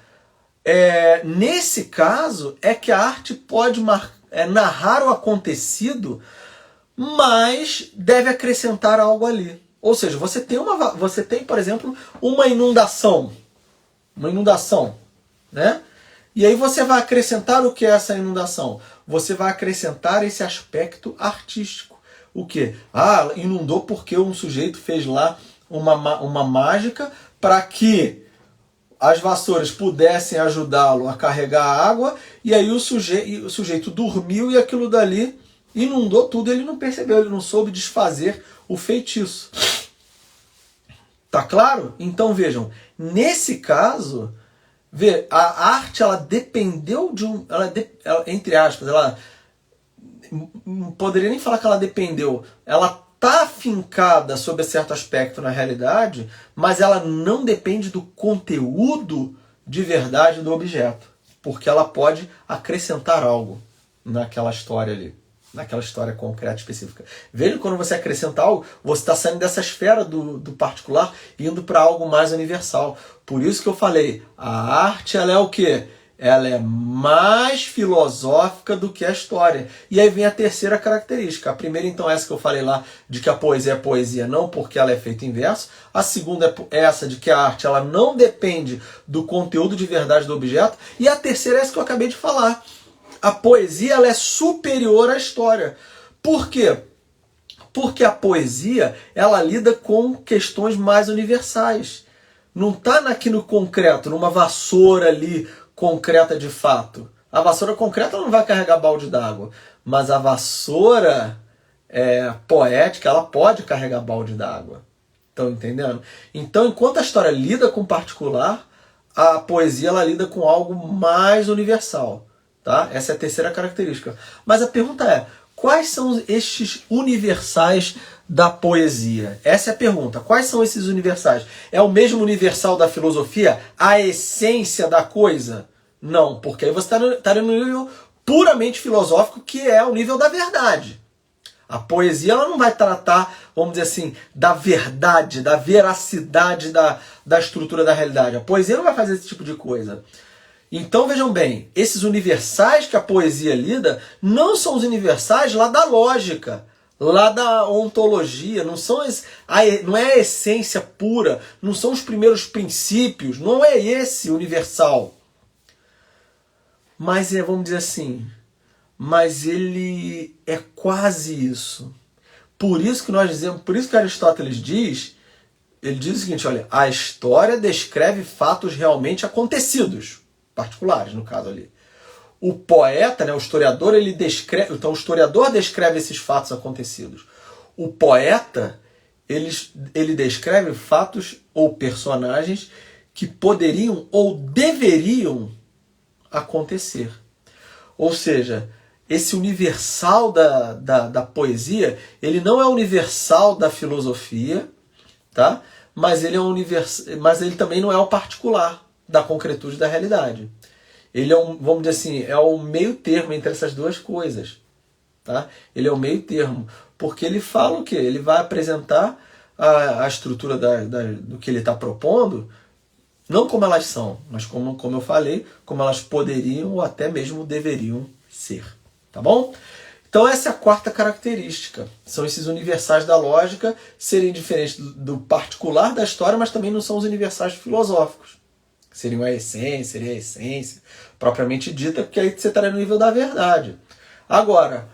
nesse caso é que a arte pode narrar o acontecido, mas deve acrescentar algo ali. Ou seja, você tem, por exemplo, uma inundação, né? E aí você vai acrescentar o que é essa inundação? Você vai acrescentar esse aspecto artístico. O quê? Inundou porque um sujeito fez lá uma mágica para que as vassouras pudessem ajudá-lo a carregar a água, e aí o sujeito dormiu e aquilo dali inundou tudo, ele não percebeu, ele não soube desfazer o feitiço. Tá claro? Então vejam, nesse caso, a arte ela dependeu de entre aspas, ela não poderia nem falar que ela dependeu, ela está afincada sobre certo aspecto na realidade, mas ela não depende do conteúdo de verdade do objeto, porque ela pode acrescentar algo naquela história ali, naquela história concreta específica. Veja, quando você acrescenta algo, você está saindo dessa esfera do particular e indo para algo mais universal. Por isso que eu falei, a arte ela é o quê? Ela é mais filosófica do que a história. E aí vem a terceira característica. A primeira, então, é essa que eu falei lá, de que a poesia é poesia não porque ela é feita em verso. A segunda é essa de que a arte ela não depende do conteúdo de verdade do objeto. E a terceira é essa que eu acabei de falar. A poesia ela é superior à história. Por quê? Porque a poesia ela lida com questões mais universais. Não está aqui no concreto, numa vassoura ali, concreta de fato. A vassoura concreta não vai carregar balde d'água, mas a vassoura poética, ela pode carregar balde d'água. Estão entendendo? Então, enquanto a história lida com o particular, a poesia ela lida com algo mais universal. Tá? Essa é a terceira característica. Mas a pergunta é, quais são estes universais da poesia? Essa é a pergunta. Quais são esses universais? É o mesmo universal da filosofia? A essência da coisa? Não, porque aí você está no nível puramente filosófico, que é o nível da verdade. A poesia ela não vai tratar, vamos dizer assim, da verdade, da veracidade da estrutura da realidade. A poesia não vai fazer esse tipo de coisa. Então vejam bem, esses universais que a poesia lida não são os universais lá da lógica, lá da ontologia, não é a essência pura, não são os primeiros princípios, não é esse universal. Mas vamos dizer assim, mas ele é quase isso. Por isso que nós dizemos, por isso que Aristóteles diz, ele diz o seguinte, olha, a história descreve fatos realmente acontecidos, particulares no caso ali. O poeta, né, o historiador, ele descreve, então o historiador descreve esses fatos acontecidos. O poeta, ele descreve fatos ou personagens que poderiam ou deveriam acontecer. Ou seja, esse universal da poesia, ele não é universal da filosofia, tá? mas ele mas ele também não é o particular da concretude da realidade. Ele é vamos dizer assim, é o meio termo entre essas duas coisas. Tá? Ele é o meio termo, porque ele fala o quê? Ele vai apresentar a estrutura do que ele está propondo, não como elas são, mas como eu falei, como elas poderiam ou até mesmo deveriam ser. Tá bom? Então essa é a quarta característica. São esses universais da lógica serem diferentes do particular da história, mas também não são os universais filosóficos. Seria a essência propriamente dita, porque aí você estaria no nível da verdade. Agora,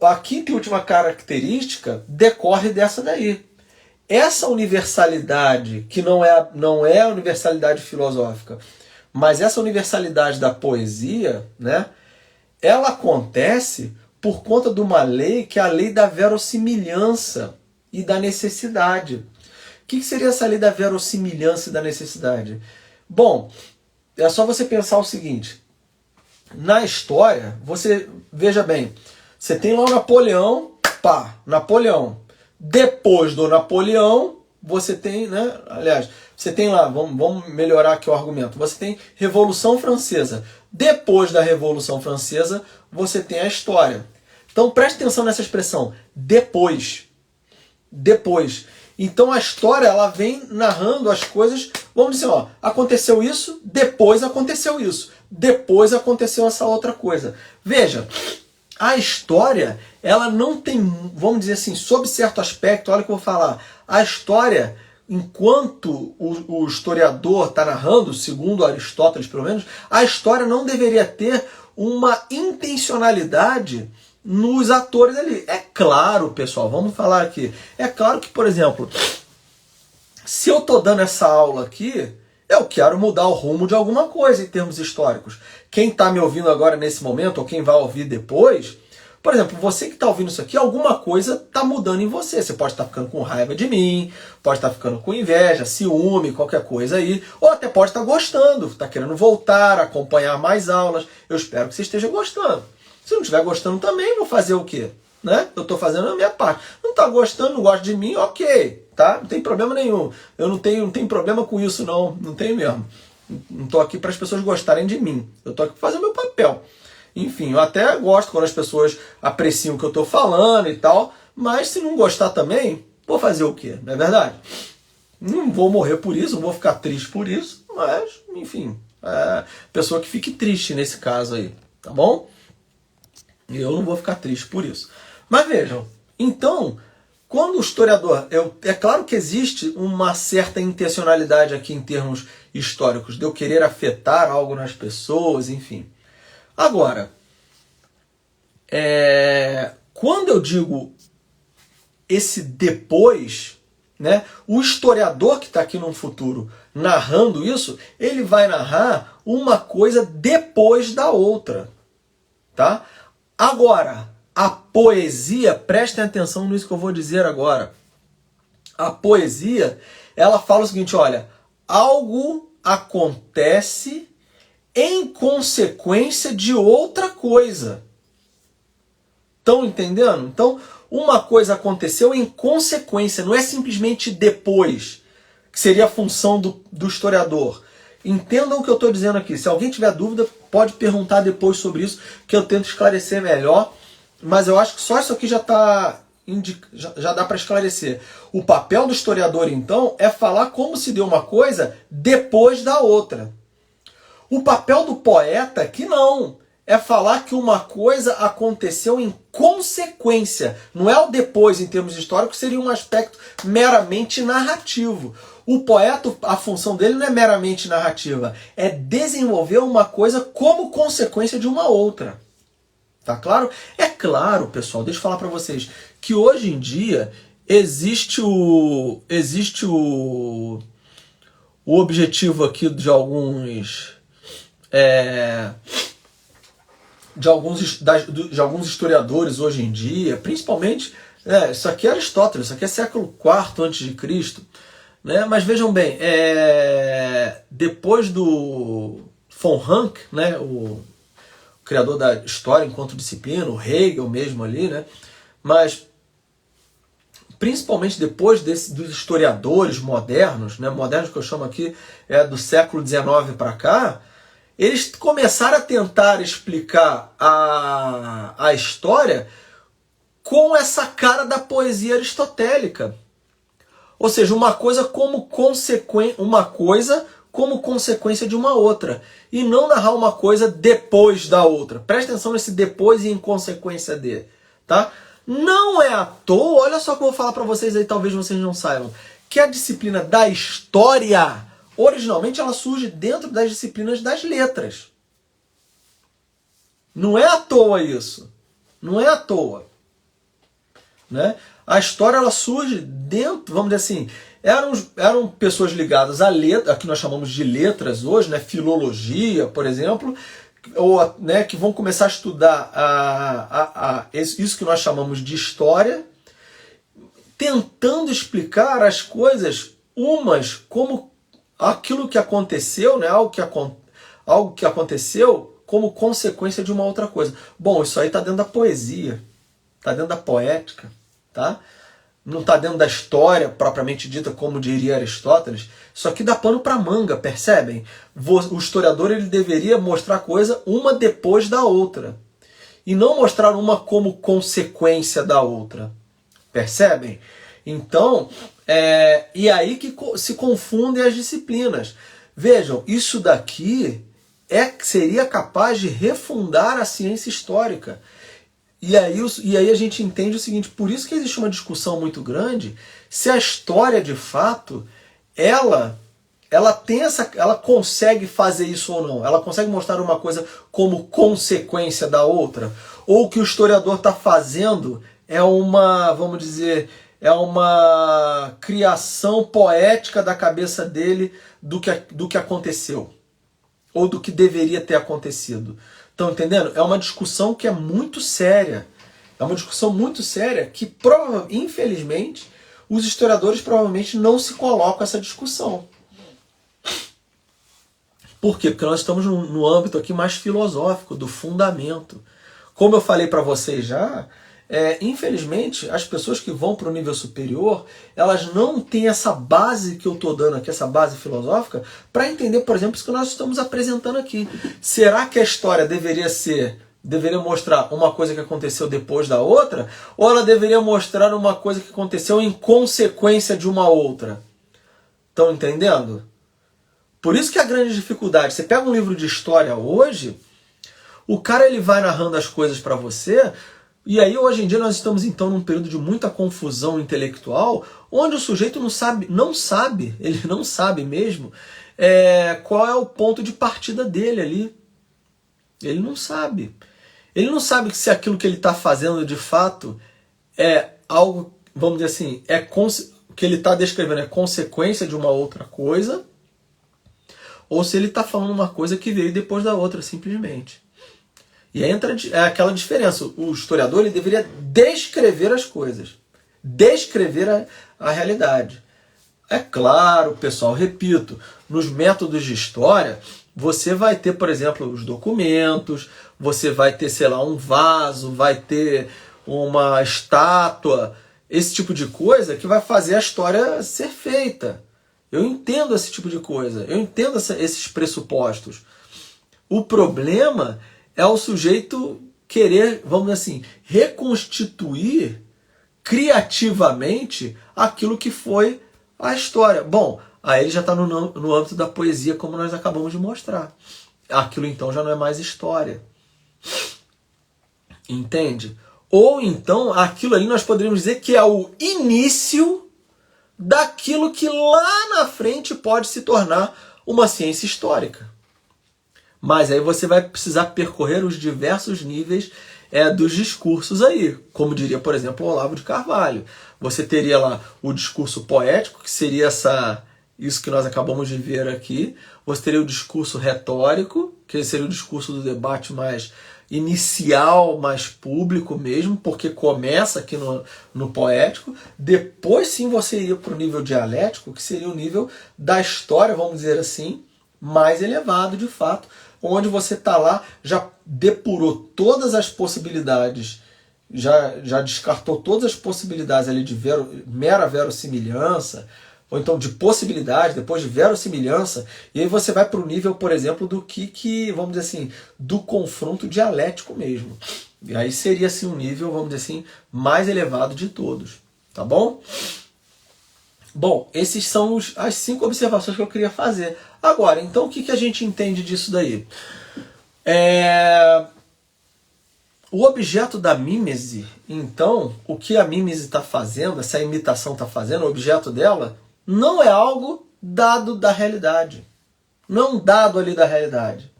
a quinta e última característica decorre dessa daí. Essa universalidade, que não é a universalidade filosófica, mas essa universalidade da poesia, né, ela acontece por conta de uma lei que é a lei da verossimilhança e da necessidade. O que seria essa lei da verossimilhança e da necessidade? Bom, é só você pensar o seguinte. Na história, você veja bem, você tem lá o Napoleão, Napoleão. Depois do Napoleão, você tem, né? Aliás, você tem lá, vamos melhorar aqui o argumento. Você tem Revolução Francesa. Depois da Revolução Francesa, você tem a história. Então preste atenção nessa expressão, depois. Depois. Então a história, ela vem narrando as coisas, vamos dizer, ó, aconteceu isso, depois aconteceu isso. Depois aconteceu essa outra coisa. Veja, a história, ela não tem, vamos dizer assim, sob certo aspecto, olha o que eu vou falar, a história, enquanto o historiador está narrando, segundo Aristóteles pelo menos, a história não deveria ter uma intencionalidade nos atores ali. É claro, pessoal, vamos falar aqui, é claro que, por exemplo, se eu estou dando essa aula aqui, eu quero mudar o rumo de alguma coisa em termos históricos. Quem está me ouvindo agora nesse momento, ou quem vai ouvir depois, por exemplo, você que está ouvindo isso aqui, alguma coisa está mudando em você. Você pode estar ficando com raiva de mim, pode estar ficando com inveja, ciúme, qualquer coisa aí, ou até pode estar gostando, está querendo voltar, acompanhar mais aulas. Eu espero que você esteja gostando. Se não estiver gostando também, vou fazer o quê? Né? Eu estou fazendo a minha parte. Não está gostando, não gosta de mim, ok. Tá? Não tem problema nenhum. Eu não tenho problema com isso, não. Não tenho mesmo. Não estou aqui para as pessoas gostarem de mim. Eu estou aqui para fazer o meu papel. Enfim, eu até gosto quando as pessoas apreciam o que eu estou falando e tal, mas se não gostar também, vou fazer o quê? Não é verdade? Não vou morrer por isso, não vou ficar triste por isso, mas, enfim, pessoa que fique triste nesse caso aí, tá bom? Eu não vou ficar triste por isso. Mas vejam, então, quando o historiador... é claro que existe uma certa intencionalidade aqui em termos históricos, de eu querer afetar algo nas pessoas, enfim. Agora, quando eu digo esse depois, né, o historiador que está aqui no futuro narrando isso, ele vai narrar uma coisa depois da outra. Tá? Agora, a poesia, prestem atenção nisso que eu vou dizer agora. A poesia, ela fala o seguinte, olha, algo acontece em consequência de outra coisa. Estão entendendo? Então, uma coisa aconteceu em consequência, não é simplesmente depois, que seria a função do historiador. Entendam o que eu estou dizendo aqui. Se alguém tiver dúvida, pode perguntar depois sobre isso, que eu tento esclarecer melhor. Mas eu acho que só isso aqui já dá para esclarecer. O papel do historiador, então, é falar como se deu uma coisa depois da outra. O papel do poeta aqui não. É falar que uma coisa aconteceu em consequência. Não é o depois em termos históricos, seria um aspecto meramente narrativo. O poeta, a função dele não é meramente narrativa. É desenvolver uma coisa como consequência de uma outra. Tá claro? É claro, pessoal, deixa eu falar para vocês, que hoje em dia existe o objetivo aqui de alguns historiadores hoje em dia, principalmente, isso aqui é Aristóteles, isso aqui é século IV a.C., né? Mas vejam bem, depois do von Ranke, né, o criador da história enquanto disciplina, o Hegel mesmo ali, né? Mas principalmente depois dos historiadores modernos, né, modernos que eu chamo aqui do século XIX para cá, eles começaram a tentar explicar a história com essa cara da poesia aristotélica. Ou seja, uma coisa como consequência de uma outra. E não narrar uma coisa depois da outra. Presta atenção nesse depois e em consequência de. Tá? Não é à toa, olha só o que eu vou falar para vocês aí, talvez vocês não saibam, que a disciplina da história, originalmente ela surge dentro das disciplinas das letras. Não é à toa isso. Não é à toa. Né? A história ela surge dentro, vamos dizer assim, eram pessoas ligadas a letras, que nós chamamos de letras hoje, né? Filologia, por exemplo, ou, né, que vão começar a estudar isso que nós chamamos de história, tentando explicar as coisas umas como aquilo que aconteceu, né? algo que aconteceu como consequência de uma outra coisa. Bom, isso aí está dentro da poesia, está dentro da poética, tá? Não está dentro da história propriamente dita, como diria Aristóteles. Isso aqui dá pano para manga, percebem? O historiador ele deveria mostrar a coisa uma depois da outra. E não mostrar uma como consequência da outra. Percebem? Então, e aí que se confundem as disciplinas. Vejam, isso daqui seria capaz de refundar a ciência histórica. E aí a gente entende o seguinte, por isso que existe uma discussão muito grande se a história de fato, ela consegue fazer isso ou não. Ela consegue mostrar uma coisa como consequência da outra. Ou o que o historiador está fazendo vamos dizer, é uma criação poética da cabeça dele do que aconteceu. Ou do que deveria ter acontecido. Estão entendendo? É uma discussão que é muito séria. É uma discussão muito séria que, infelizmente, os historiadores provavelmente não se colocam essa discussão. Por quê? Porque nós estamos no âmbito aqui mais filosófico, do fundamento. Como eu falei para vocês já, infelizmente, as pessoas que vão para o nível superior, elas não têm essa base que eu estou dando aqui, essa base filosófica, para entender, por exemplo, isso que nós estamos apresentando aqui. Será que a história deveria mostrar uma coisa que aconteceu depois da outra, ou ela deveria mostrar uma coisa que aconteceu em consequência de uma outra? Estão entendendo? Por isso que a grande dificuldade, você pega um livro de história hoje, o cara ele vai narrando as coisas para você. E aí, hoje em dia, nós estamos então num período de muita confusão intelectual, onde o sujeito não sabe mesmo qual é o ponto de partida dele ali. Ele não sabe. Ele não sabe se aquilo que ele está fazendo de fato é algo, vamos dizer assim, que ele está descrevendo é consequência de uma outra coisa, ou se ele está falando uma coisa que veio depois da outra, simplesmente. E aí entra aquela diferença. O historiador ele deveria descrever as coisas. Descrever a realidade. É claro, pessoal, repito, nos métodos de história, você vai ter, por exemplo, os documentos, você vai ter, sei lá, um vaso, vai ter uma estátua, esse tipo de coisa que vai fazer a história ser feita. Eu entendo esse tipo de coisa, eu entendo esses pressupostos. O problema é o sujeito querer, vamos dizer assim, reconstituir criativamente aquilo que foi a história. Bom, aí ele já está no âmbito da poesia, como nós acabamos de mostrar. Aquilo então já não é mais história. Entende? Ou então, aquilo ali nós poderíamos dizer que é o início daquilo que lá na frente pode se tornar uma ciência histórica. Mas aí você vai precisar percorrer os diversos níveis dos discursos aí. Como diria, por exemplo, o Olavo de Carvalho. Você teria lá o discurso poético, que seria isso que nós acabamos de ver aqui. Você teria o discurso retórico, que seria o discurso do debate mais inicial, mais público mesmo, porque começa aqui no poético. Depois sim você ia para o nível dialético, que seria o nível da história, vamos dizer assim, mais elevado de fato, onde você está lá, já depurou todas as possibilidades já descartou todas as possibilidades ali de mera verossimilhança, ou então de possibilidade, depois de verossimilhança, e aí você vai para o nível, por exemplo, do que, vamos dizer assim, do confronto dialético mesmo. E aí seria assim um nível, vamos dizer assim, mais elevado de todos. Tá bom? Bom, esses são as 5 observações que eu queria fazer. Agora, então o que a gente entende disso daí? O objeto da mímese, então, o que a mímese está fazendo, essa imitação está fazendo, o objeto dela, não é algo dado da realidade. Não é um dado ali da realidade.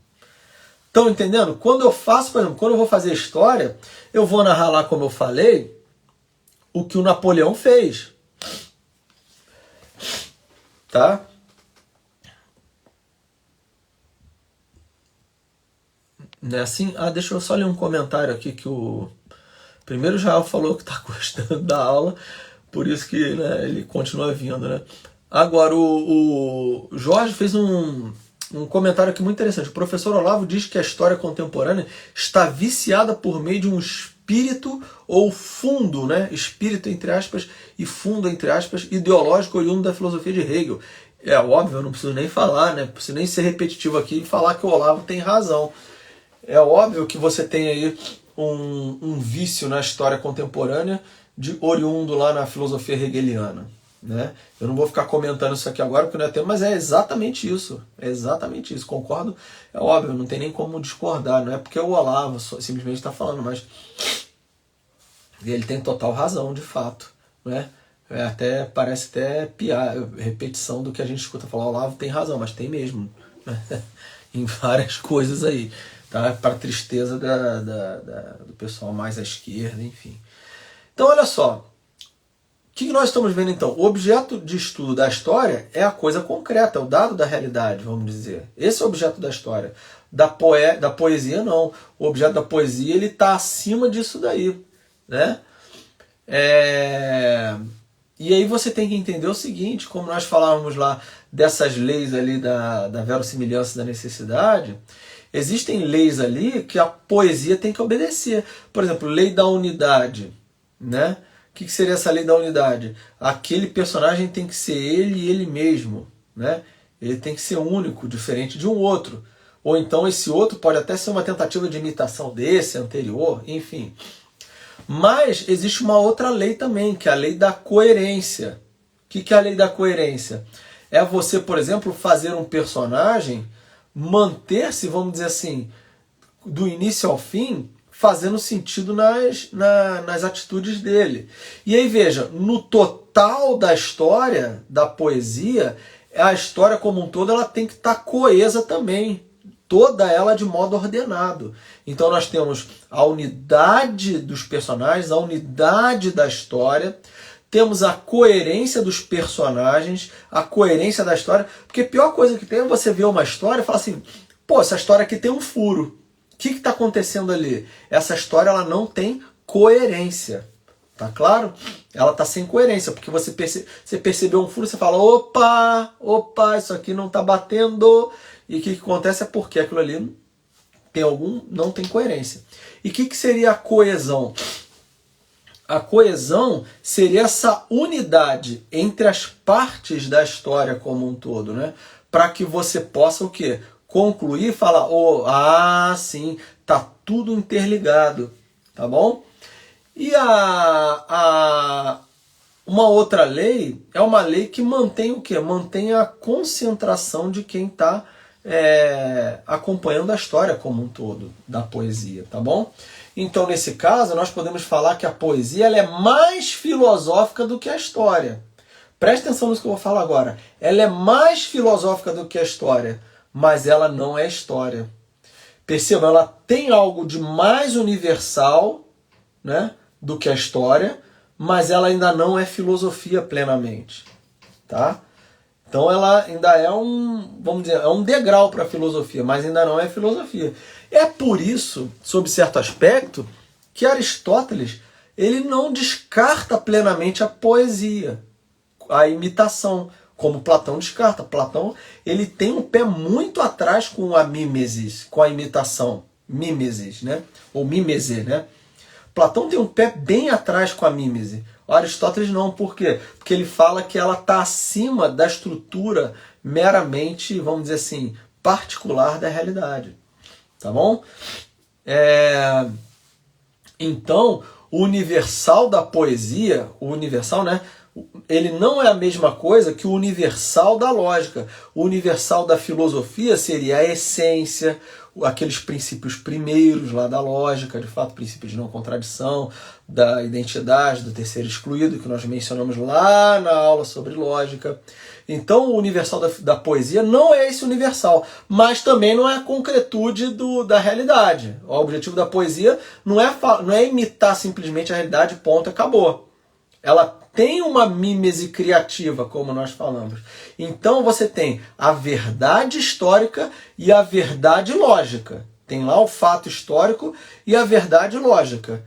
Estão entendendo? Quando eu faço, por exemplo, quando eu vou fazer história, eu vou narrar lá, como eu falei, o que o Napoleão fez. Tá? Não é assim? Deixa eu só ler um comentário aqui que o primeiro Israel falou que está gostando da aula, por isso que, né, ele continua vindo, né? Agora, o Jorge fez um comentário aqui muito interessante. O professor Olavo diz que a história contemporânea está viciada por meio de um espírito ou fundo, né? Espírito, entre aspas, e fundo, entre aspas, ideológico oriundo da filosofia de Hegel. É óbvio, eu não preciso nem falar, né? Não preciso nem ser repetitivo aqui e falar que o Olavo tem razão. É óbvio que você tem aí um vício na história contemporânea oriundo lá na filosofia hegeliana. Né? Eu não vou ficar comentando isso aqui agora porque não é tempo, mas é exatamente isso. É exatamente isso. Concordo, é óbvio, não tem nem como discordar. Não é porque o Olavo simplesmente está falando, mas ele tem total razão, de fato. Né? Parece até repetição do que a gente escuta falar. O Olavo tem razão, mas tem mesmo. Né? Em várias coisas aí. Tá? Para tristeza do pessoal mais à esquerda, enfim. Então, olha só. O que nós estamos vendo então? O objeto de estudo da história é a coisa concreta, é o dado da realidade, vamos dizer. Esse é o objeto da história. Da poesia, não. O objeto da poesia ele está acima disso daí. Né? E aí você tem que entender o seguinte, como nós falávamos lá dessas leis ali da verossimilhança e da necessidade, existem leis ali que a poesia tem que obedecer. Por exemplo, lei da unidade. Né? O que seria essa lei da unidade? Aquele personagem tem que ser ele e ele mesmo. Né? Ele tem que ser único, diferente de um outro. Ou então esse outro pode até ser uma tentativa de imitação desse, anterior, enfim. Mas existe uma outra lei também, que é a lei da coerência. O que é a lei da coerência? É você, por exemplo, fazer um personagem manter-se, vamos dizer assim, do início ao fim, fazendo sentido nas atitudes dele. E aí veja, no total da história, da poesia, a história como um todo ela tem que estar coesa também. Toda ela de modo ordenado. Então nós temos a unidade dos personagens, a unidade da história, temos a coerência dos personagens, a coerência da história, porque a pior coisa que tem é você ver uma história e falar assim, pô, essa história aqui tem um furo. O que está acontecendo ali? Essa história ela não tem coerência. Tá claro? Ela está sem coerência, porque você percebeu um furo, você fala, opa, isso aqui não está batendo. E o que acontece é porque aquilo ali não tem coerência. E o que seria a coesão? A coesão seria essa unidade entre as partes da história como um todo, né? Para que você possa o quê? Concluir e falar, sim, tá tudo interligado, tá bom? E uma outra lei é uma lei que mantém o quê? Mantém a concentração de quem está acompanhando a história como um todo, da poesia, tá bom? Então, nesse caso, nós podemos falar que a poesia ela é mais filosófica do que a história. Presta atenção nisso que eu vou falar agora. Ela é mais filosófica do que a história, mas ela não é história. Perceba, ela tem algo de mais universal, né, do que a história, mas ela ainda não é filosofia plenamente. Tá? Então ela ainda é vamos dizer, é um degrau para a filosofia, mas ainda não é filosofia. É por isso, sob certo aspecto, que Aristóteles ele não descarta plenamente a poesia, a imitação, como Platão descarta. Platão ele tem um pé muito atrás com a mimesis, com a imitação, mimesis, né? Ou mimese, né? Platão tem um pé bem atrás com a mímese. O Aristóteles não, por quê? Porque ele fala que ela está acima da estrutura meramente, vamos dizer assim, particular da realidade. Tá bom? Então, o universal da poesia, o universal, né? Ele não é a mesma coisa que o universal da lógica. O universal da filosofia seria a essência, aqueles princípios primeiros lá da lógica, de fato, princípios de não contradição, da identidade, do terceiro excluído, que nós mencionamos lá na aula sobre lógica. Então, o universal da poesia não é esse universal, mas também não é a concretude da realidade. O objetivo da poesia não é imitar simplesmente a realidade, ponto, acabou. Ela tem uma mímese criativa, como nós falamos. Então você tem a verdade histórica e a verdade lógica. Tem lá o fato histórico e a verdade lógica.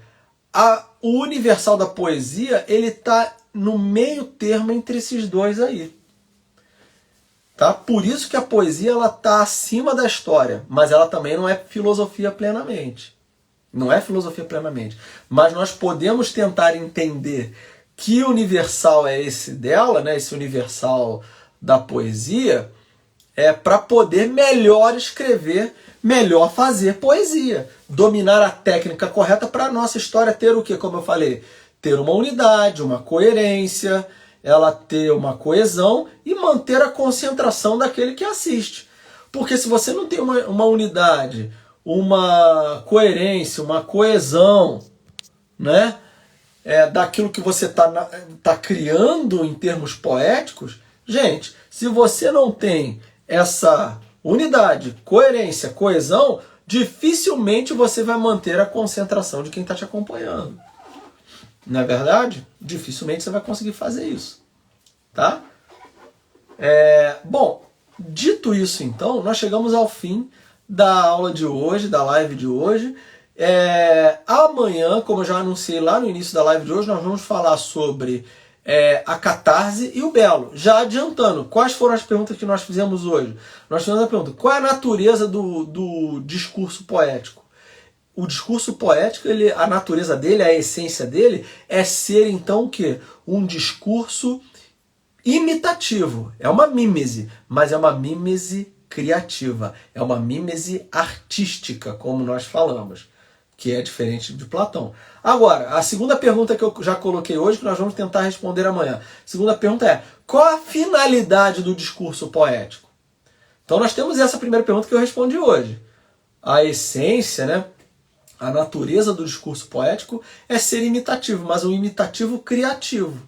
O universal da poesia, ele está no meio termo entre esses dois aí. Tá? Por isso que a poesia está acima da história, mas ela também não é filosofia plenamente. Não é filosofia plenamente. Mas nós podemos tentar entender que universal é esse dela, né, esse universal da poesia, para poder melhor escrever, melhor fazer poesia. Dominar a técnica correta para a nossa história ter o quê? Como eu falei, ter uma unidade, uma coerência, ela ter uma coesão e manter a concentração daquele que assiste. Porque se você não tem uma unidade, uma coerência, uma coesão, né, daquilo que você tá criando em termos poéticos, gente, se você não tem essa unidade, coerência, coesão, dificilmente você vai manter a concentração de quem está te acompanhando. Não é verdade? Dificilmente você vai conseguir fazer isso. Tá? Bom, dito isso então, nós chegamos ao fim da aula de hoje, da live de hoje. Amanhã, como eu já anunciei lá no início da live de hoje, nós vamos falar sobre a catarse e o belo. Já adiantando, quais foram as perguntas que nós fizemos hoje? Nós fizemos a pergunta, qual é a natureza do discurso poético? O discurso poético, a natureza dele, a essência dele, é ser então o quê? Um discurso imitativo. É uma mímese, mas é uma mímese criativa. É uma mímese artística, como nós falamos, que é diferente de Platão. Agora, a segunda pergunta que eu já coloquei hoje, que nós vamos tentar responder amanhã. A segunda pergunta é, qual a finalidade do discurso poético? Então nós temos essa primeira pergunta que eu respondi hoje. A essência, né? A natureza do discurso poético é ser imitativo, mas um imitativo criativo.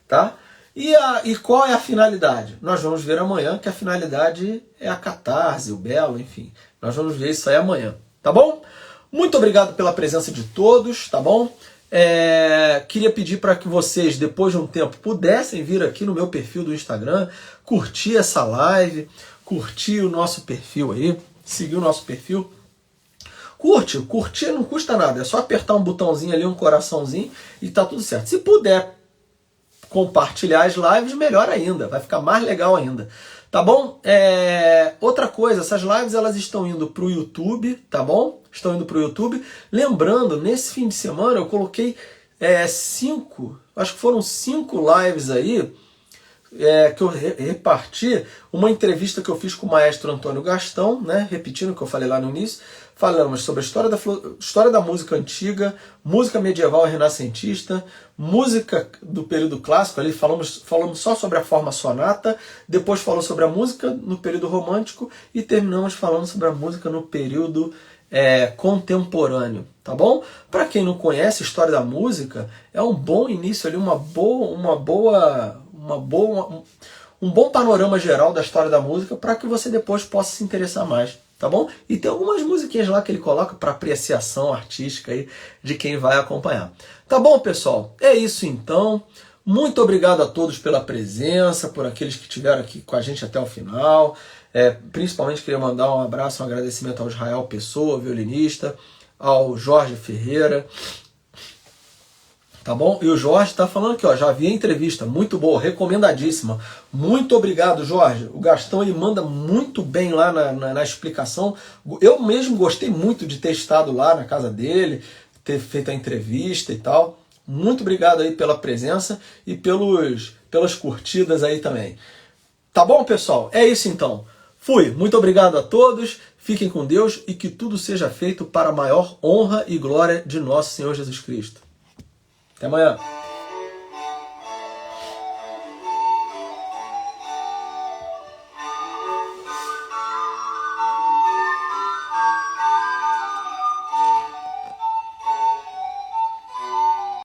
Tá? E qual é a finalidade? Nós vamos ver amanhã que a finalidade é a catarse, o belo, enfim. Nós vamos ver isso aí amanhã. Tá bom? Muito obrigado pela presença de todos, tá bom? Queria pedir para que vocês, depois de um tempo, pudessem vir aqui no meu perfil do Instagram, curtir essa live, curtir o nosso perfil aí, seguir o nosso perfil. Curtir não custa nada, é só apertar um botãozinho ali, um coraçãozinho e tá tudo certo. Se puder compartilhar as lives, melhor ainda, vai ficar mais legal ainda. Tá bom? Outra coisa, essas lives elas estão indo para o YouTube, tá bom? Estão indo para o YouTube. Lembrando, nesse fim de semana eu coloquei 5, acho que foram 5 lives aí, que eu reparti, uma entrevista que eu fiz com o maestro Antônio Gastão, né? Repetindo o que eu falei lá no início. Falamos sobre a história da música antiga, música medieval e renascentista, música do período clássico, ali falamos só sobre a forma sonata, depois falou sobre a música no período romântico e terminamos falando sobre a música no período contemporâneo, tá bom? Para quem não conhece a história da música, é um bom início ali, um bom panorama geral da história da música para que você depois possa se interessar mais. Tá bom? E tem algumas musiquinhas lá que ele coloca para apreciação artística aí de quem vai acompanhar. Tá bom, pessoal? É isso então. Muito obrigado a todos pela presença, por aqueles que estiveram aqui com a gente até o final. Principalmente queria mandar um abraço, um agradecimento ao Israel Pessoa, violinista, ao Jorge Ferreira. Tá bom? E o Jorge está falando aqui, ó, já vi a entrevista, muito boa, recomendadíssima. Muito obrigado, Jorge. O Gastão ele manda muito bem lá na explicação. Eu mesmo gostei muito de ter estado lá na casa dele, ter feito a entrevista e tal. Muito obrigado aí pela presença e pelas curtidas aí também. Tá bom, pessoal? É isso então. Fui. Muito obrigado a todos. Fiquem com Deus e que tudo seja feito para a maior honra e glória de nosso Senhor Jesus Cristo. Até amanhã.